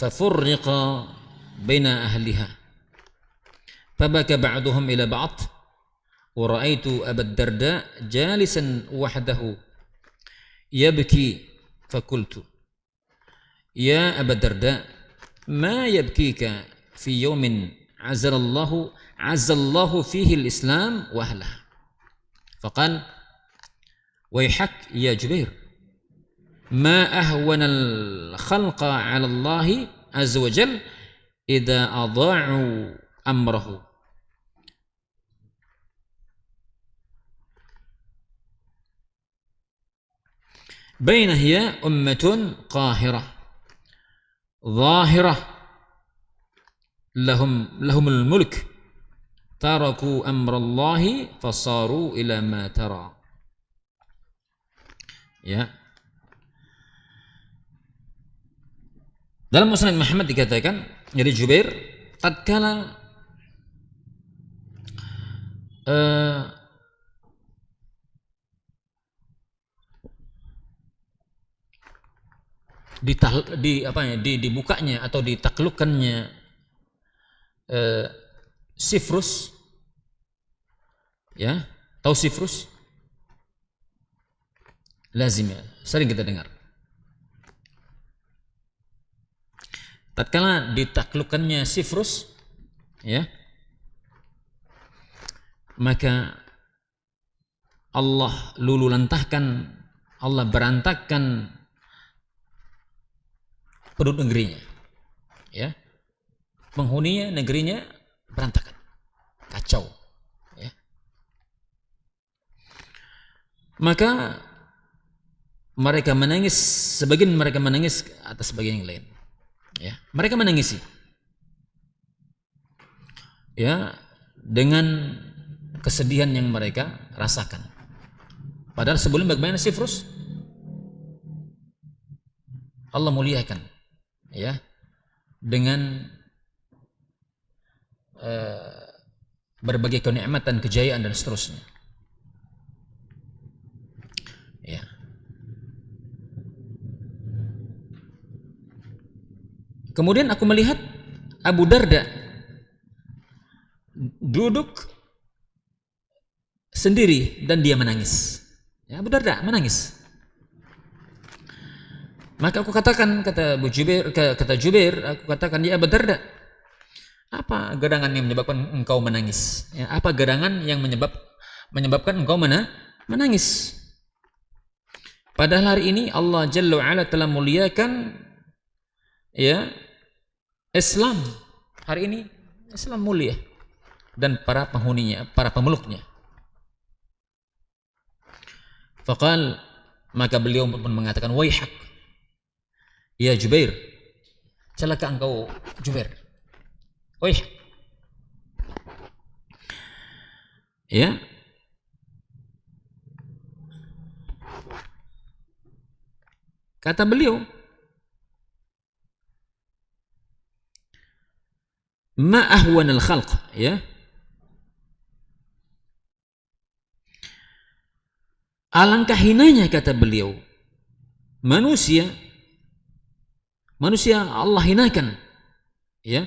fafurriqa baina ahliha fabaka ba'duhum ila ba'd wa ra'aitu Abu Darda jalisan wahdahu yabki fakultu ya Abu Darda ma yabkika fi yawmin azallahu fihi al-islam wa ahlihi. Faqal wayhak ya Jubair ma ahwana al-khalqa 'ala Allah azza wa jal idza adha'u amrahu. Baina hiya ummatun qahirah zahirah lahumul mulk taraku amrallahi fasaru ila ma tara. Ya, dalam Musnad Muhammad dikatakan dari Jubair, tatkala dibukanya atau ditaklukkannya Sifrus, ya, tahu Sifrus? Lazim, ya, sering kita dengar. Tatkala ditaklukkannya Sifrus, ya, maka Allah lululantahkan, Allah berantakan penduduk negerinya, ya, penghuninya, negerinya berantakan, kacau, ya. Maka mereka menangis, sebagian mereka menangis atas sebagian yang lain, ya, mereka menangisi, ya, dengan kesedihan yang mereka rasakan. Padahal sebelum bagaimana Sifrus Allah muliakan, ya, dengan berbagai kenikmatan, kejayaan dan seterusnya, ya. Kemudian aku melihat Abu Darda duduk sendiri dan dia menangis. Ya, Abu Darda menangis. Maka aku katakan, kata Jubair, aku katakan, ya Abu Darda, apa gerangan yang menyebabkan engkau menangis? Ya, apa gerangan yang menyebabkan engkau menangis? Padahal hari ini Allah Jalla wa'ala telah muliakan, ya, Islam. Hari ini Islam mulia dan para penghuninya, para pemeluknya. Faqal, maka beliau pun mengatakan, waihak ya Jubair, celaka engkau Jubair. Waihak, ya. Kata beliau, ma ahwanal khalq, ya, alangkah hinanya, kata beliau, manusia Allah hinakan, ya,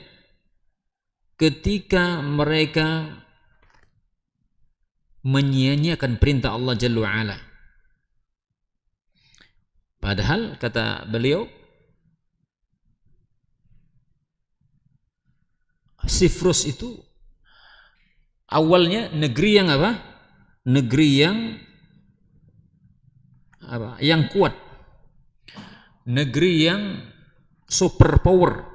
ketika mereka menyia-nyiakan perintah Allah Jalla wa'ala. Padahal kata beliau, Siprus itu awalnya negeri yang apa? Negeri yang apa? Yang kuat. Negeri yang superpower.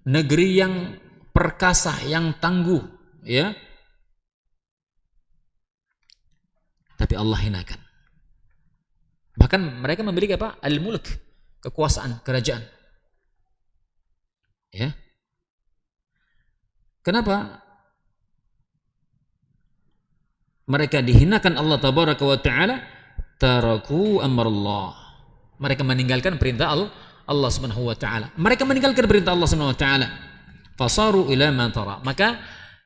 Negeri yang perkasa, yang tangguh, ya. Tapi Allah hinakan. Bahkan mereka memiliki apa? Al-mulk, kekuasaan, kerajaan. Ya. Kenapa mereka dihinakan Allah tabaraka wa taala? Taraku amrullah. Mereka meninggalkan perintah Allah Subhanahu wa taala. Mereka meninggalkan perintah Allah Subhanahu wa taala. Fasaru ila ma tara. Maka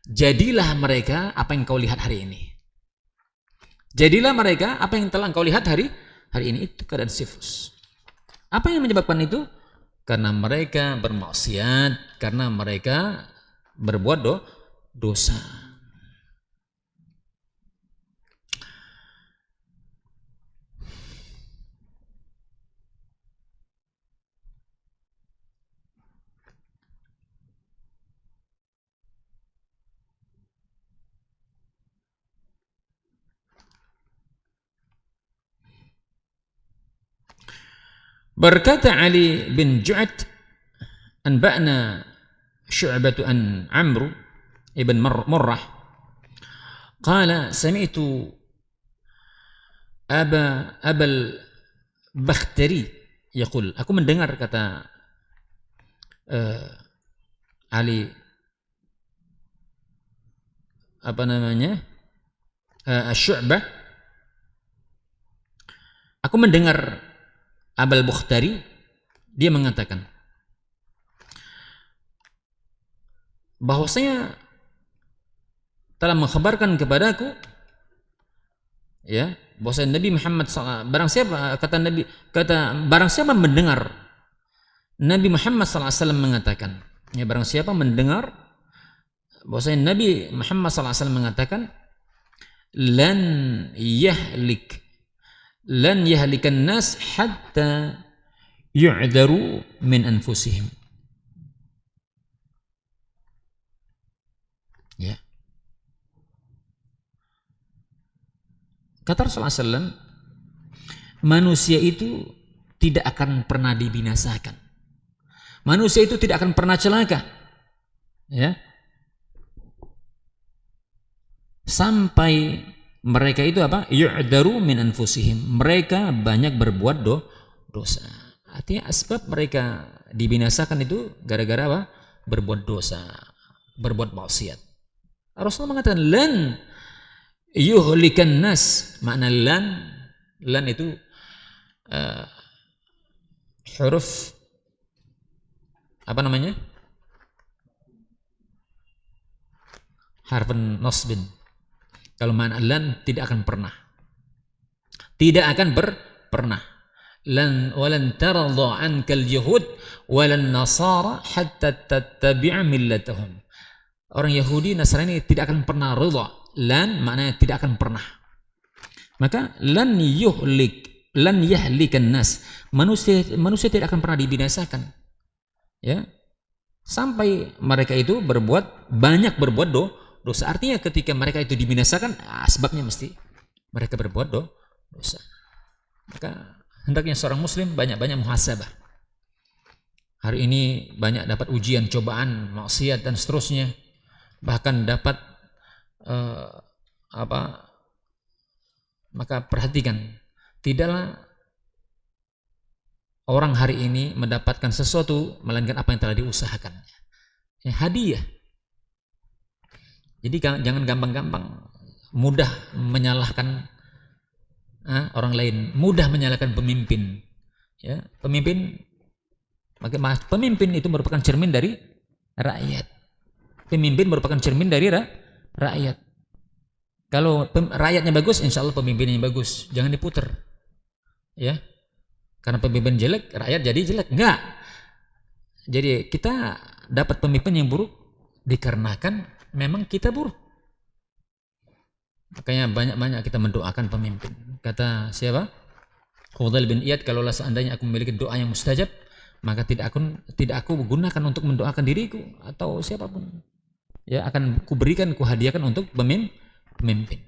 jadilah mereka apa yang kau lihat hari ini. Jadilah mereka apa yang telah kau lihat hari ini. Itu keadaan Siprus. Apa yang menyebabkan itu? Karena mereka bermaksiat, karena mereka berbuat dosa. Berkata Ali bin Ju'ad, anba'na Syu'batu an Amr ibn Murrah, qala sami'tu Abal Bakhtari yaqul, aku mendengar, kata Ali apa namanya, Syu'bah, aku mendengar Abal Bakhtari, dia mengatakan bahwasanya telah mengkhabarkan kepadaku, ya, bahwasanya Nabi Muhammad barang siapa mendengar Nabi Muhammad SAW mengatakan, ya, barang siapa mendengar bahwasanya Nabi Muhammad SAW mengatakan, lan yahlikan nas hatta yu'dharu min anfusihim. Ya. Kata Rasulullah SAW, manusia itu tidak akan pernah dibinasakan. Manusia itu tidak akan pernah celaka. Ya. Sampai mereka itu apa? Yu'daru min anfusihim. Mereka banyak berbuat dosa. Artinya asbab mereka dibinasakan itu gara-gara apa? Berbuat dosa, berbuat maksiat. Rasulullah mengatakan lan yuhlikan nas. Makna lan itu huruf apa namanya? Harfun nasbin. Kalau makna lan tidak akan pernah. Tidak akan pernah. Lan walan taradha ankal yahud walan nasara hatta tattabi'a millatahum. Orang Yahudi, Nasrani tidak akan pernah ridha. Lan maknanya tidak akan pernah. Maka lan yahlikan nas. Manusia tidak akan pernah dibinasakan. Ya. Sampai mereka itu banyak berbuat dosa. Artinya ketika mereka itu dibinasakan, sebabnya mesti mereka berbuat dosa. Maka hendaknya seorang muslim banyak-banyak muhasabah. Hari ini banyak dapat ujian, cobaan, maksiat dan seterusnya. Bahkan dapat maka perhatikan, tidaklah orang hari ini mendapatkan sesuatu melainkan apa yang telah diusahakan. Ya, hadiah. Jadi jangan gampang-gampang mudah menyalahkan orang lain, mudah menyalahkan pemimpin. Ya, pemimpin itu merupakan cermin dari rakyat. Pemimpin merupakan cermin dari rakyat. Kalau rakyatnya bagus, insya Allah pemimpinnya bagus. Jangan diputer. Ya, karena pemimpin jelek, rakyat jadi jelek. Enggak. Jadi kita dapat pemimpin yang buruk dikarenakan memang kita buruk. Makanya banyak-banyak kita mendoakan pemimpin. Kata siapa? Khudail bin Iyad, kalaulah seandainya aku memiliki doa yang mustajab, maka tidak aku gunakan untuk mendoakan diriku atau siapapun. Ya, akan kuberikan, kuhadiahkan untuk pemimpin.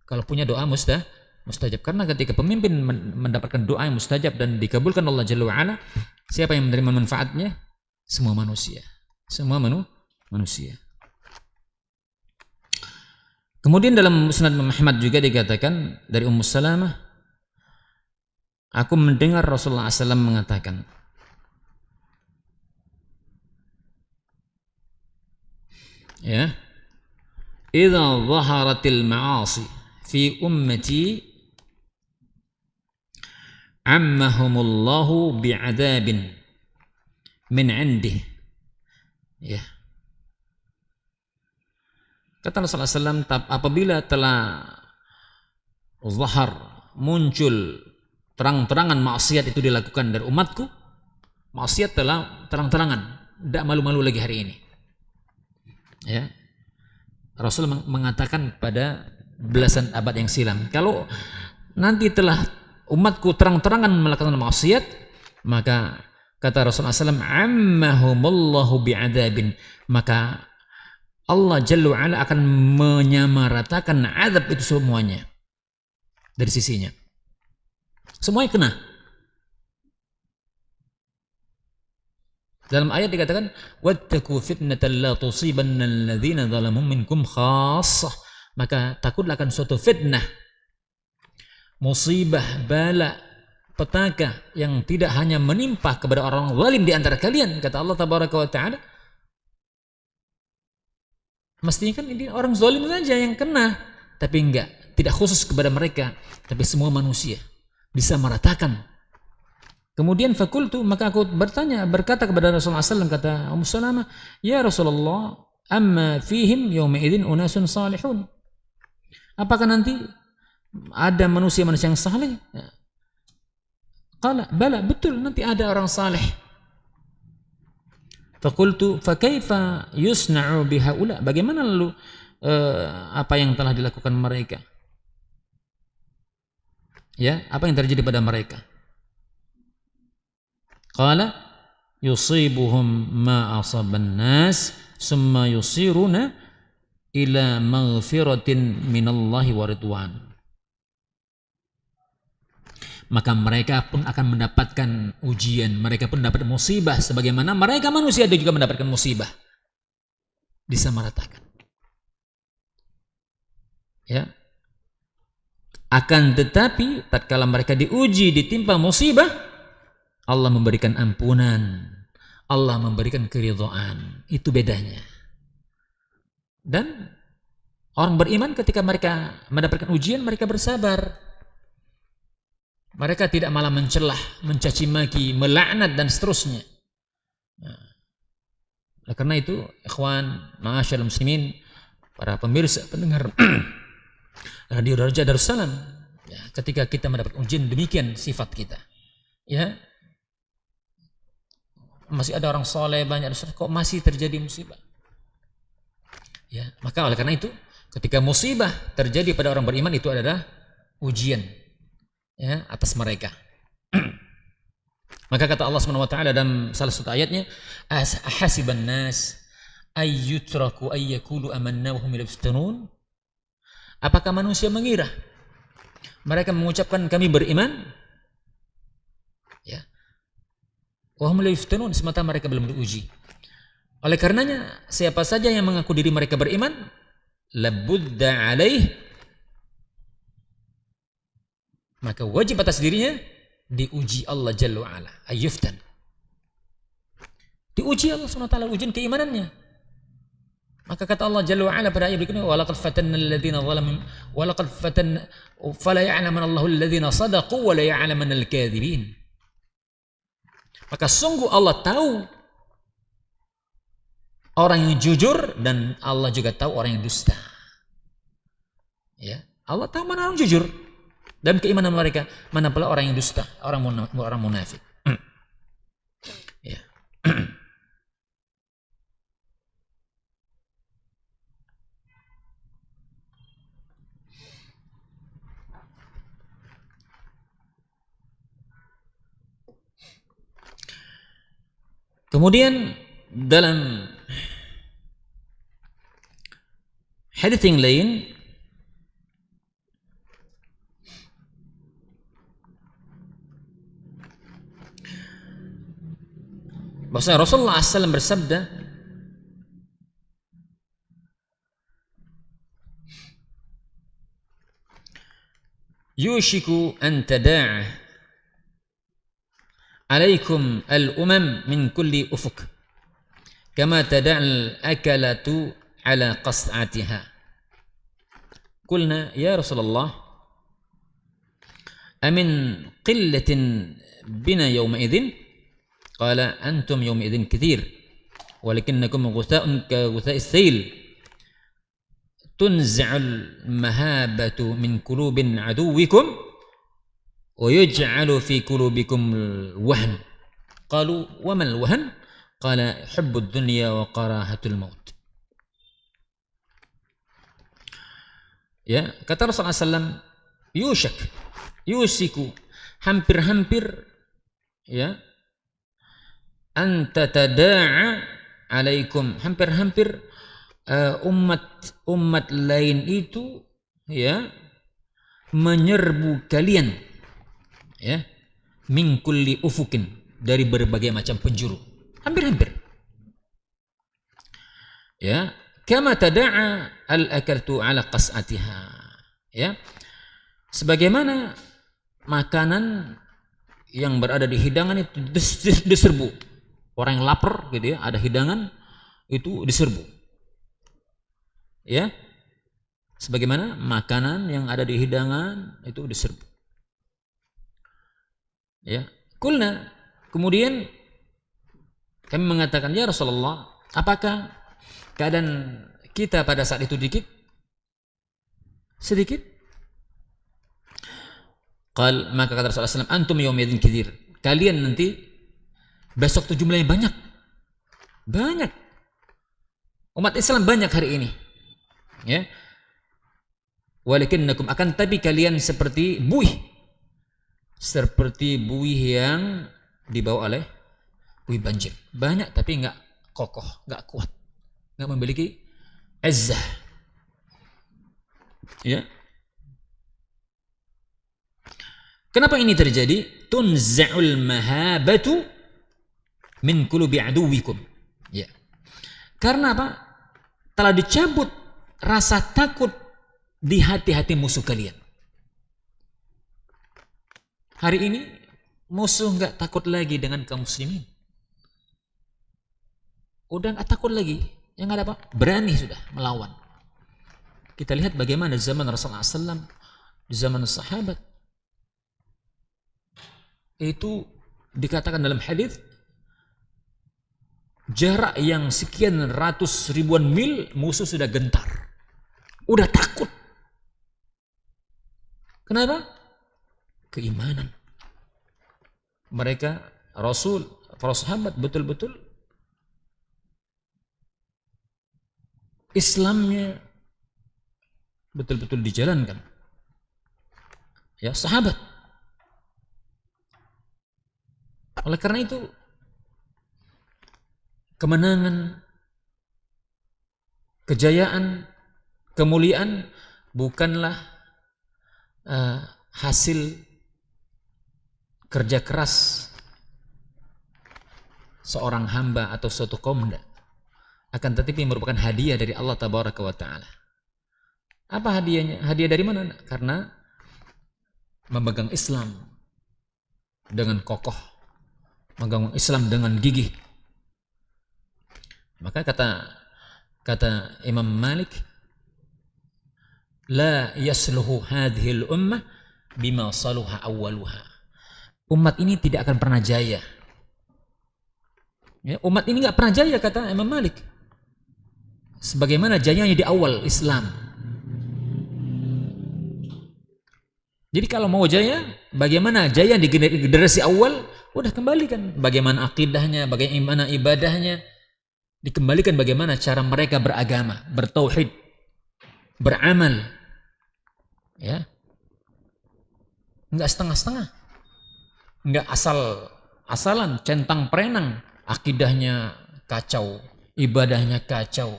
Kalau punya doa mustajab, karena ketika pemimpin mendapatkan doa yang mustajab dan dikabulkan Allah Jalla wa Ala, siapa yang menerima manfaatnya? Semua manusia. Manusia. Kemudian dalam Musnad Imam Ahmad juga dikatakan dari Ummu Salamah, aku mendengar Rasulullah SAW mengatakan, ya, idza dhaharatil ma'asi fi ummati ammahumullahu bi'adzabin min 'indih. Ya. Kata Rasulullah SAW, apabila telah zahar, muncul terang-terangan maksiat itu dilakukan dari umatku, maksiat telah terang-terangan, tidak malu-malu lagi hari ini. Ya. Rasul mengatakan pada belasan abad yang silam, kalau nanti telah umatku terang-terangan melakukan maksiat, maka kata Rasulullah SAW, ammahumullahu bi'adzabin, maka Allah Jalla wa'ala akan menyamaratakan azab itu semuanya dari sisinya. Semuanya kena. Dalam ayat dikatakan, wattaqu fitnatan la tusibanna alladhina zalamu minkum khassah. Maka takutlah akan suatu fitnah, musibah, bala, petaka yang tidak hanya menimpa kepada orang zalim di antara kalian, kata Allah Tabaraka wa Ta'ala. Mestinya kan ini orang zalim saja yang kena, tapi enggak, tidak khusus kepada mereka, tapi semua manusia disamaratakan. Kemudian fakultu, maka aku berkata kepada Rasulullah SAW, kata Ummu Salamah, ya Rasulullah, amma fihim yawma idzin unasun salihun. Apakah nanti ada manusia-manusia yang saleh? Qala bala, betul, nanti ada orang saleh. Fakultu fakaifa yusna'u bihaula, bagaimana lalu apa yang telah dilakukan mereka? Ya, apa yang terjadi pada mereka? Qala yusibuhum ma asaban nas summa yusiruna ila maghfiratin minallahi wa ridwan. Maka mereka pun akan mendapatkan ujian, mereka pun dapat musibah sebagaimana mereka manusia juga mendapatkan musibah. Disamaratakan. Ya. Akan tetapi tatkala mereka diuji, ditimpa musibah, Allah memberikan ampunan, Allah memberikan keridhaan. Itu bedanya. Dan orang beriman ketika mereka mendapatkan ujian, mereka bersabar. Mereka tidak malah mencelah, mencaci maki, melaknat dan seterusnya. Nah, karena itu, ikhwan, ma'asyarul muslimin, para pemirsa, pendengar Radio Darja Darussalam, ya, ketika kita mendapat ujian, demikian sifat kita. Ya, masih ada orang soleh banyak, kok masih terjadi musibah? Ya, maka oleh karena itu, ketika musibah terjadi pada orang beriman, itu adalah ujian, ya, atas mereka. Maka kata Allah Subhanahu wa taala dalam salah satu ayatnya, ahasiban nas ayyutraku ayyakulu amanna wa hum la yuftanun. Apakah manusia mengira mereka mengucapkan kami beriman, ya, wa hum la yuftanun, semata mereka belum diuji. Oleh karenanya, siapa saja yang mengaku diri mereka beriman, labudda alaih, maka wajib atas dirinya diuji Allah Jalla wa'ala, ayyuftan. Diuji Allah SWT, ujian keimanannya. Maka kata Allah Jalla wa'ala pada ayat berikutnya, walaqad fatanna alladhina zalamu walaqad fatanna fala ya'lamanna Allahu alladhina sadaqu wa la ya'lamanna al-kadhibin. Maka sungguh Allah tahu orang yang jujur, dan Allah juga tahu orang yang dusta. Ya, Allah tahu mana orang jujur dan keimanan mereka, mana pula orang yang dusta, orang munafik. Ya. Kemudian dalam hadits yang lain bahwa Rasulullah SAW bersabda, yushiku an tada'a alaikum al-umam min kulli ufuk kama tada'al akalatu ala qas'atiha. Qulna ya Rasulullah amin qillatin bina yawma idhin? Qala antum yawma idhin kathir walakinnakum ghutha'un ka ghutha'is sayl tunza'ul mahabatu min qulubin aduwikum wa yuj'alu fi qulubikum al-wahn. Qalu wa mal wahn? Qala hubbud dunya wa karahatul maut. Ya, kata Rasulullah SAW, yusiku, hampir-hampir, ya, anta tada'a alaikum, hampir-hampir umat lain itu, ya, menyerbu kalian, ya, min kulli ufukin, dari berbagai macam penjuru, hampir-hampir, ya, kama tada'a al-akaltu ala qas'atiha, ya, sebagaimana makanan yang berada di hidangan itu diserbu. Orang yang lapar gitu ya, ada hidangan itu diserbu. Ya. Sebagaimana makanan yang ada di hidangan itu diserbu. Ya. Kulna, kemudian kami mengatakan, ya Rasulullah, apakah keadaan kita pada saat itu sedikit? Maka kata Rasulullah SAW, antum yawma idzin katsir, kalian nanti besok itu jumlahnya banyak. Umat Islam banyak hari ini, ya. Walakinnakum, akan tapi kalian seperti buih yang dibawa oleh buih banjir, banyak tapi nggak kokoh, nggak kuat, nggak memiliki izzah, ya. Kenapa ini terjadi? Tunza'ul mahabatu min qulubi aduwikum. Ya. Karena apa? Telah dicabut rasa takut di hati-hati musuh kalian. Hari ini musuh nggak takut lagi dengan kaum muslimin. Udah nggak takut lagi. Yang ada apa? Berani sudah melawan. Kita lihat bagaimana zaman Rasulullah SAW, di zaman sahabat, itu dikatakan dalam hadis jarak yang sekian ratus ribuan mil musuh sudah gentar, udah takut. Kenapa? Keimanan mereka, Rasul, para sahabat betul-betul Islamnya betul-betul dijalankan, ya, sahabat. Oleh karena itu, kemenangan, kejayaan, kemuliaan bukanlah hasil kerja keras seorang hamba atau suatu kaum, akan tetapi merupakan hadiah dari Allah Tabaraka wa Ta'ala. Apa hadiahnya? Hadiah dari mana? Karena memegang Islam dengan kokoh, memegang Islam dengan gigih. Maka kata Imam Malik, la yasluhu hadhil ummah bima saluha awwaluha. Umat ini tidak akan pernah jaya. Ya, umat ini nggak pernah jaya, kata Imam Malik, sebagaimana jayanya di awal Islam. Jadi kalau mau jaya, bagaimana jaya di generasi awal, udah kembalikan bagaimana akidahnya, bagaimana ibadahnya, dikembalikan bagaimana cara mereka beragama, bertauhid, beramal, ya, nggak setengah-setengah, nggak asal-asalan, centang perenang akidahnya kacau, ibadahnya kacau.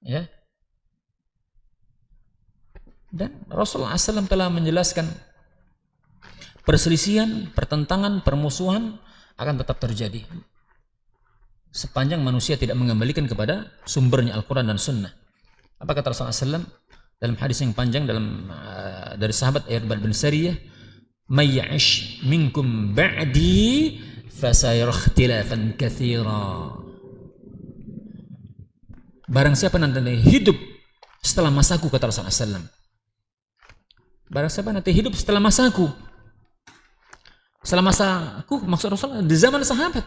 Ya. Dan Rasulullah SAW telah menjelaskan perselisihan, pertentangan, permusuhan akan tetap terjadi sepanjang manusia tidak mengembalikan kepada sumbernya Al-Quran dan Sunnah. Apa kata Rasulullah SAW dalam hadis yang panjang dari sahabat Irbad bin Sariyah, "May ya'ish minkum ba'di fasayara ikhtilafan katsira." Barang siapa nanti hidup setelah masaku, kata Rasulullah SAW. Barang siapa nanti hidup setelah masaku. Setelah masaku maksud Rasulullah di zaman sahabat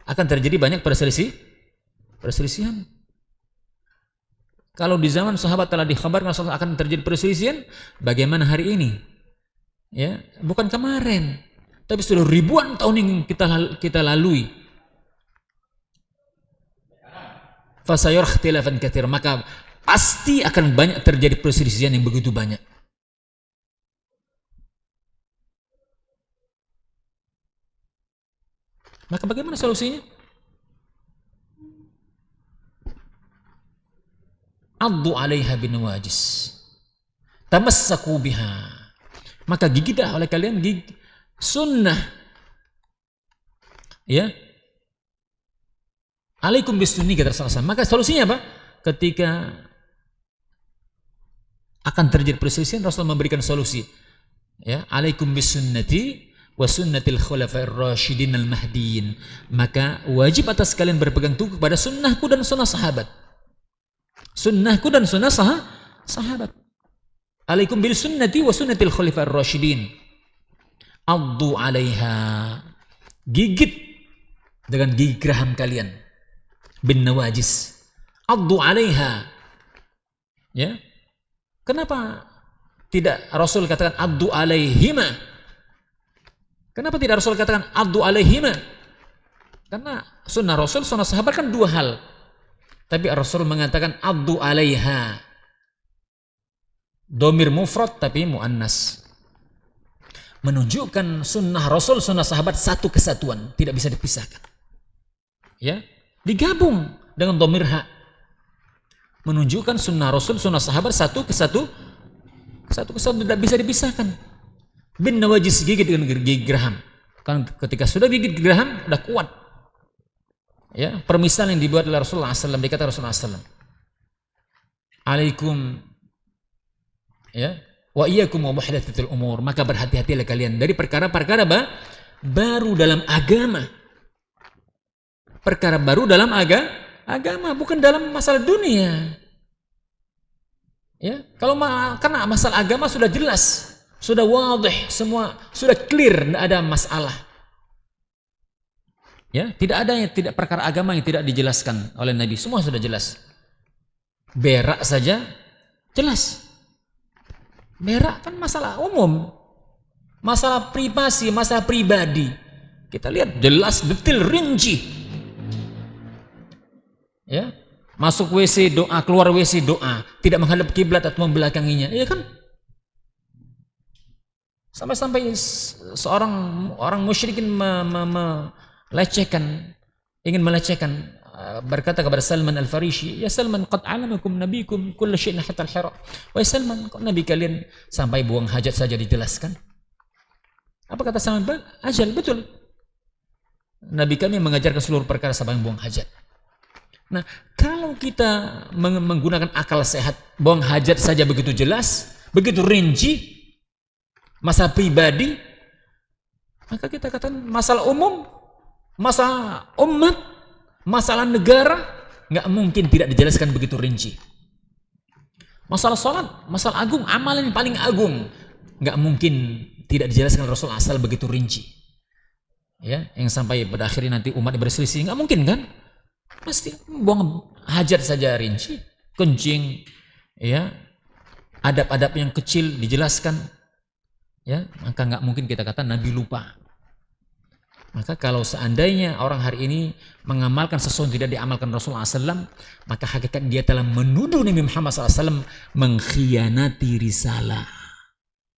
akan terjadi banyak perselisihan. Kalau di zaman sahabat telah dikhabarkan akan terjadi perselisihan, bagaimana hari ini? Ya, bukan kemarin, tapi sudah ribuan tahun yang kita lalui. Fasayara ikhtilafan katsira, maka pasti akan banyak terjadi perselisihan yang begitu banyak. Maka bagaimana solusinya? Addu 'alaiha bin nawajis. Tamassaku biha. Maka gigitlah oleh kalian sunnah. Ya. Alaikum bisunni, kata Rasulullah. Maka solusinya apa? Ketika akan terjadi perselisihan, Rasul memberikan solusi. Ya, alaikum bisunnati wa sunnatil khulafa'ir rasyidin al-mahdiyyin. Maka wajib atas kalian berpegang teguh kepada sunnahku dan sunnah sahabat. Sunnahku dan sunnah sahabat. Alaikum bil sunnati wa sunnatil khulafa'ir rasyidin. Addu 'alaiha. Gigit dengan gigi geraham kalian. Bin nawajis. Addu 'alaiha. Ya. Kenapa tidak Rasul katakan addu 'alaihima? Kenapa tidak Rasul katakan addu 'alaihima? Karena sunnah Rasul, sunnah sahabat kan dua hal. Tapi Rasul mengatakan addu 'alaiha. Domir mufrad tapi muannas. Menunjukkan sunnah Rasul, sunnah sahabat satu kesatuan, tidak bisa dipisahkan. Ya, digabung dengan domir ha. Menunjukkan sunnah Rasul, sunnah sahabat satu kesatuan, tidak bisa dipisahkan. Bin nawajis, gigit dengan gigi geraham. Kan ketika sudah gigit geraham, sudah kuat. Ya, permisalan yang dibuat oleh Rasulullah SAW, dikata Rasulullah SAW. Alaikum, ya, wa iyyakum wa muhdatsatil umur. Maka berhati-hatilah kalian dari perkara-perkara baru dalam agama. Perkara baru dalam agama, bukan dalam masalah dunia. Ya, karena masalah agama sudah jelas, sudah wadih, semua sudah clear, tidak ada masalah. Ya, tidak perkara agama yang tidak dijelaskan oleh Nabi, semua sudah jelas. Berak saja jelas. Berak kan masalah umum, masalah privasi, masalah pribadi. Kita lihat jelas, detail, rinci. Ya, masuk WC doa, keluar WC doa, tidak menghadap kiblat atau membelakanginya, iya kan? Sampai-sampai orang musyrikin ingin melecehkan, berkata kepada Salman Al-Farisi, "Ya Salman, qad alamakum nabikum kulla syai'in hatta al-hira." Wahai Salman, kok nabi kalian sampai buang hajat saja dijelaskan? Apa kata Salman? Ajal, betul. Nabi kami mengajarkan seluruh perkara sampai buang hajat. Nah, kalau kita menggunakan akal sehat, buang hajat saja begitu jelas, begitu rinci, masalah pribadi, maka kita katakan masalah umum, masalah umat, masalah negara, nggak mungkin tidak dijelaskan begitu rinci. Masalah sholat, masalah agung, amalan yang paling agung, nggak mungkin tidak dijelaskan Rasulullah asal begitu rinci. Ya, yang sampai pada akhirnya nanti umat berselisih, nggak mungkin kan? Pasti buang hajat saja rinci, kencing, ya, adab-adab yang kecil dijelaskan, ya, maka nggak mungkin kita kata Nabi lupa. Maka kalau seandainya orang hari ini mengamalkan sesuatu yang tidak diamalkan Rasulullah SAW, maka hakikat dia telah menuduh Nabi Muhammad SAW mengkhianati risalah.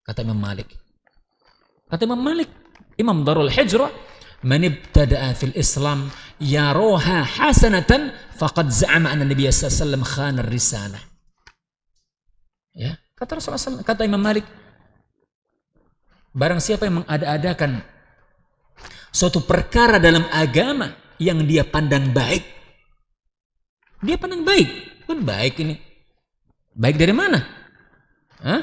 Kata Imam Malik. Kata Imam Malik, Imam Darul Hijrah, Man ibtada'a fil Islam yaroha hasanatan faqad za'ama anna Nabi sallallahu alaihi wasallam khana risalah. Ya, kata Rasulullah SAW, kata Imam Malik, barang siapa yang mengada-adakan suatu perkara dalam agama yang dia pandang baik, dia pandang baik, kan baik ini, baik dari mana? Hah?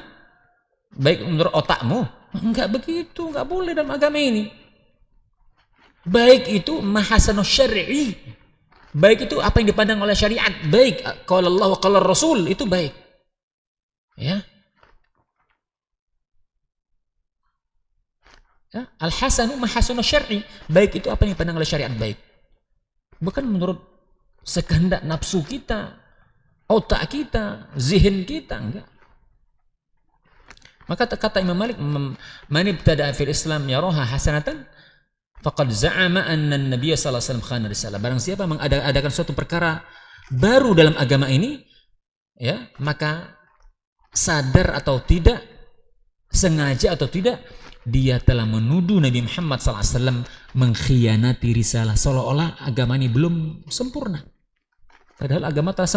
Baik menurut otakmu? Enggak begitu, enggak boleh dalam agama ini. Baik itu mahasanu syar'i, baik itu apa yang dipandang oleh syariat, baik qala Allah wa qala Rasul, itu baik. Ya. Ya, al-hasanu mahasanu syar'i, baik itu apa yang dipandang oleh syariat baik. Bukan menurut sekehendak nafsu kita, otak kita, zihin kita, enggak. Maka kata Imam Malik, man ibtada'a fil Islam yaraha hasanatan faqad za'ama anna an-nabiy sallallahu alaihi wasallam khana risalah. Barang siapa mengadakan suatu perkara baru dalam agama ini, ya, maka sadar atau tidak, sengaja atau tidak, dia telah menuduh Nabi Muhammad SAW mengkhianati risalah, seolah-olah agama ini belum sempurna. Padahal agama telah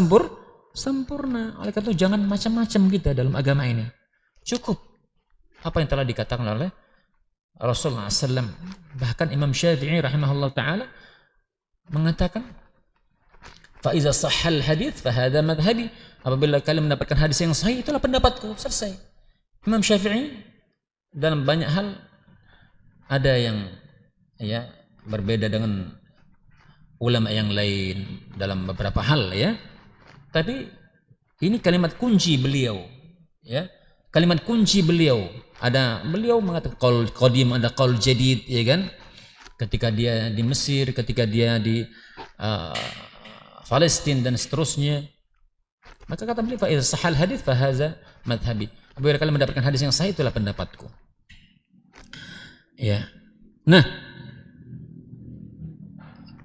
sempurna. Oleh karena itu jangan macam-macam kita dalam agama ini. Cukup apa yang telah dikatakan oleh Rasulullah SAW. Bahkan Imam Syafi'i rahimahullah ta'ala mengatakan, فَإِذَا صَحَّ الْحَدِيث فَهَذَا مَذْهَبِي. Apabila kalian mendapatkan hadis yang sahih, itulah pendapatku. Selesai. Imam Syafi'i dalam banyak hal ada yang ya berbeda dengan ulama yang lain dalam beberapa hal, ya. Tapi ini kalimat kunci beliau, ya. Kalimat kunci beliau. Ada beliau mengatakan qaul qadim, ada qaul jadid, ya kan? Ketika dia di Mesir, ketika dia di Palestina dan seterusnya. Maka kata beliau, fa idza sahal hadits fa hadza madhhabi. Apabila kalian mendapatkan hadis yang sahih, itulah pendapatku. Ya. Nah,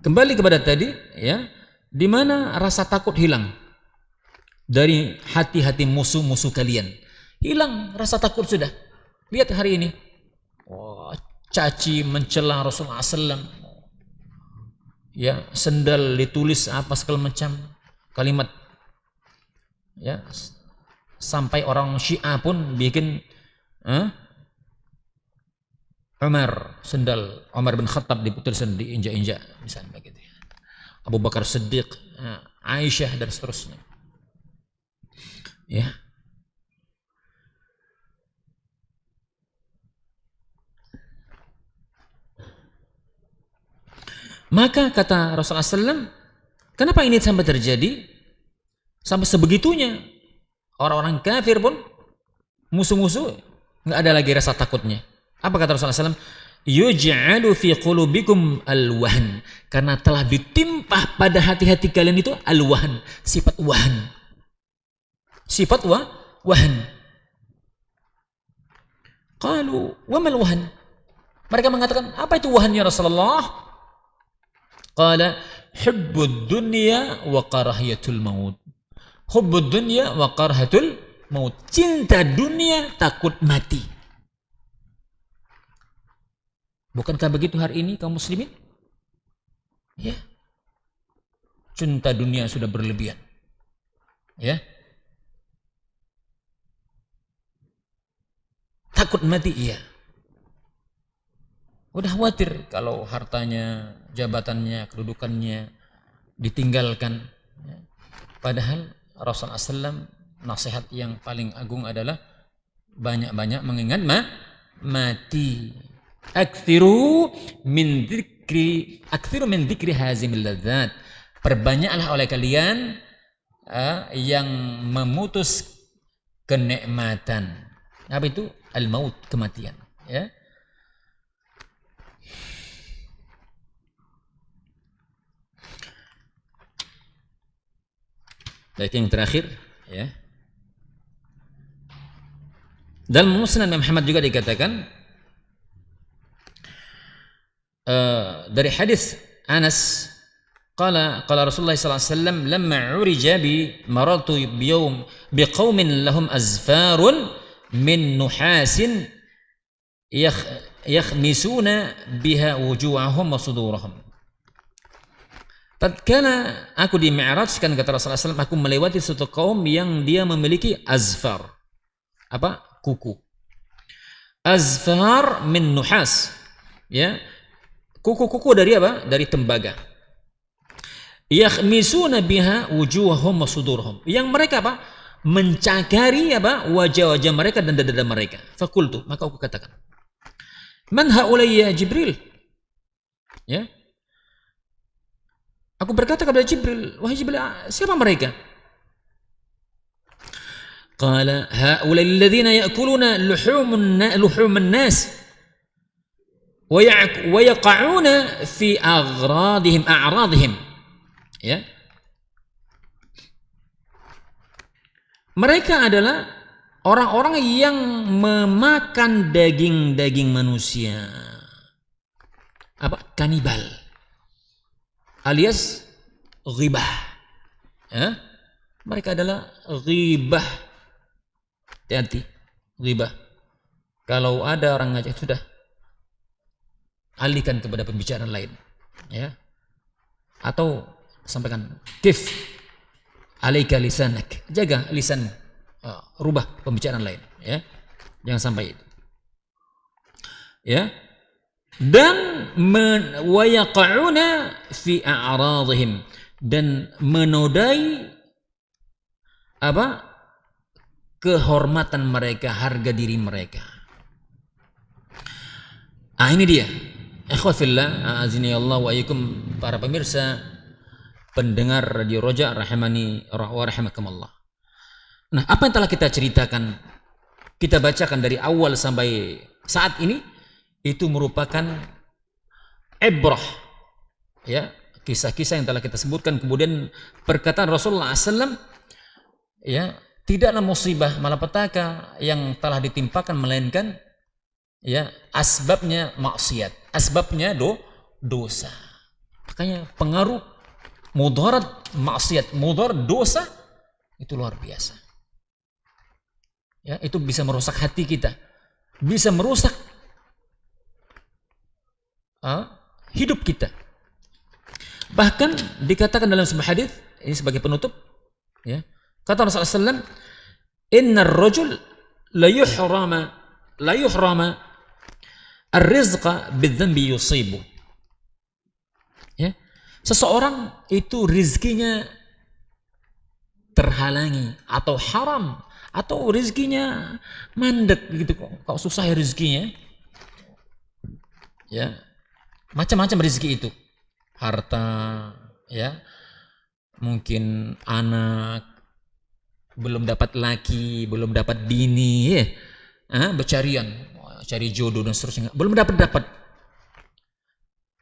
kembali kepada tadi, ya, di mana rasa takut hilang dari hati-hati musuh-musuh kalian. Hilang rasa takut sudah. Lihat hari ini, caci mencela Rasulullah SAW, ya, sendal ditulis apa segala macam kalimat, ya, sampai orang Syiah pun bikin Umar, sendal Umar bin Khattab diputuskan, diinjak-injak misalnya begitu, ya. Abu Bakar Siddiq, Aisyah dan seterusnya, ya. Maka kata Rasulullah SAW, kenapa ini sampai terjadi? Sampai sebegitunya orang-orang kafir pun, musuh-musuh, nggak ada lagi rasa takutnya. Apa kata Rasulullah SAW? Yuj'alu fi qulubikum al-wahn, karena telah ditimpa pada hati-hati kalian itu al-wahn, sifat wahn. Sifat wahn. Qalu wa mal wahn? Mereka mengatakan, apa itu wahn ya Rasulullah? Qala hubbud dunya wa karahiyatul maut. Hubbud dunya wa karahiyatul maut. Cinta dunia, takut mati. Bukankah begitu hari ini kaum muslimin? Ya. Cinta dunia sudah berlebihan. Ya. Takut mati, iya. Udah khawatir kalau hartanya, jabatannya, kedudukannya ditinggalkan. Padahal Rasulullah SAW, nasihat yang paling agung adalah banyak-banyak mengingat mati. Aktsiru min dzikri hazimil ladzat. Perbanyaklah oleh kalian yang memutus kenikmatan. Apa itu? Al-maut, kematian, ya. Baik, yang terakhir, ya. Dalam Musnad Muhammad juga dikatakan dari hadis Anas, qala Rasulullah sallallahu alaihi wasallam lamma urija bi maratu biyawm biqaumin lahum azfarun min nuhasin yakhmisuna biha wujuhahum wa sudurahum. Tatkala aku di Mi'rajkan, kata Rasulullah SAW, aku melewati suatu kaum yang dia memiliki azfar. Apa? Kuku. Azfar min nuhas. Ya. Kuku-kuku dari apa? Dari tembaga. Yakhmisuna biha wujuhahum wa sudurahum. Yang mereka apa? Mencakari apa? Wajah-wajah mereka dan dada-dada mereka. Fakultu, maka aku katakan, man haulai ya Jibril? Ya. Aku berkata kepada Jibril, wahai Jibril, siapa mereka? Qala haulai alladhina ya'kuluna luhuman nas wa yaqa'una fi a'radihim. Ya. Mereka adalah orang-orang yang memakan daging-daging manusia. Apa? Kanibal. Alias ghibah. Ya? Mereka adalah ghibah. Hati-hati, ghibah. Kalau ada orang ngajak, sudah alihkan kepada pembicaraan lain. Ya. Atau sampaikan, kif alaika lisanak. Jaga lisanmu. Rubah pembicaraan lain. Ya. Jangan sampai itu. Ya. Dan wayaqa'una fi a'radihim, dan menodai apa? Kehormatan mereka, harga diri mereka. Ini dia. Ikhwafillah, azini Allah wa iyyakum, para pemirsa pendengar Radio Roja rahimani wa rahimakumullah. Nah, apa yang telah kita ceritakan, kita bacakan dari awal sampai saat ini, itu merupakan ibrah, ya, kisah-kisah yang telah kita sebutkan. Kemudian perkataan Rasulullah SAW, ya, tidaklah musibah malapetaka yang telah ditimpakan melainkan, ya, asbabnya maksiat, asbabnya dosa. Makanya pengaruh mudarat maksiat, mudarat dosa itu luar biasa. Ya, itu bisa merusak hati kita, bisa merusak hidup kita. Bahkan dikatakan dalam sebuah hadis, ini sebagai penutup, ya, kata Rasulullah SAW, innar rajul la yuhrama ar-rizqa bidzanbi yusibu. Ya, seseorang itu rizkinya terhalangi atau haram, atau rizkinya mandek gitu, kok susah ya rizkinya. Ya, macam-macam rezeki itu, harta, ya, mungkin anak, belum dapat laki, belum dapat bini, ya, bercarian, cari jodoh dan seterusnya, belum dapat.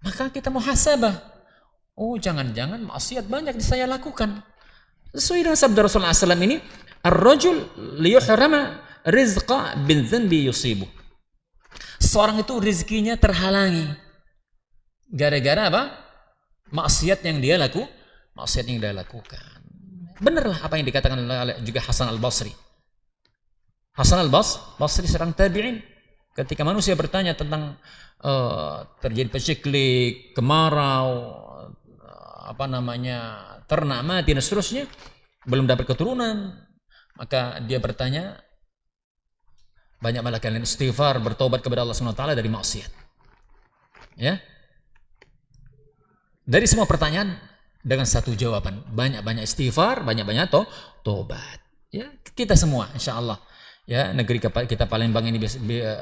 Maka kita muhasabah, oh jangan-jangan maksiat banyak saya lakukan. Sesuai dengan sabda Rasulullah SAW ini, ar-rajul liyuhrama rizqa bin dzanbi yusibu. Seorang itu rezekinya terhalangi gara-gara apa? Maksiat yang dia lakukan. Benarlah apa yang dikatakan oleh juga Hasan al-Basri. Hasan al-Basri seorang tabi'in, ketika manusia bertanya tentang terjadi paceklik, kemarau, ternak mati dan seterusnya, belum dapat keturunan, maka dia bertanya, banyak malah kalian istighfar, bertobat kepada Allah SWT dari maksiat. Ya. Dari semua pertanyaan dengan satu jawaban, banyak-banyak istighfar, banyak-banyak tobat. Ya, kita semua insyaallah, ya, negeri kita Palembang ini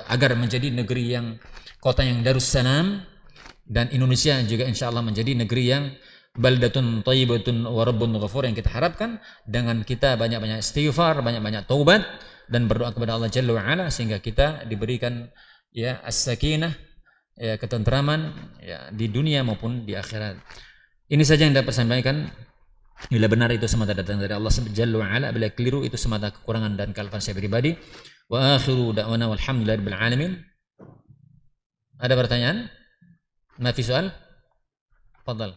agar menjadi negeri yang kota yang darussalam, dan Indonesia juga insyaallah menjadi negeri yang baldatun thayyibatun wa rabbun ghafur, yang kita harapkan dengan kita banyak-banyak istighfar, banyak-banyak taubat dan berdoa kepada Allah Jalla wa Ala, sehingga kita diberikan, ya, as-sakinah, ya, ketentraman, ya, di dunia maupun di akhirat. Ini saja yang dapat saya sampaikan. Bila benar itu semata datang dari Allah Jalla wa Ala, bila keliru itu semata kekurangan dan kesalahan saya pribadi. Wa akhiru da'wana walhamdulillahirabbil alamin. Ada pertanyaan? Ma fi soal? Fadhal.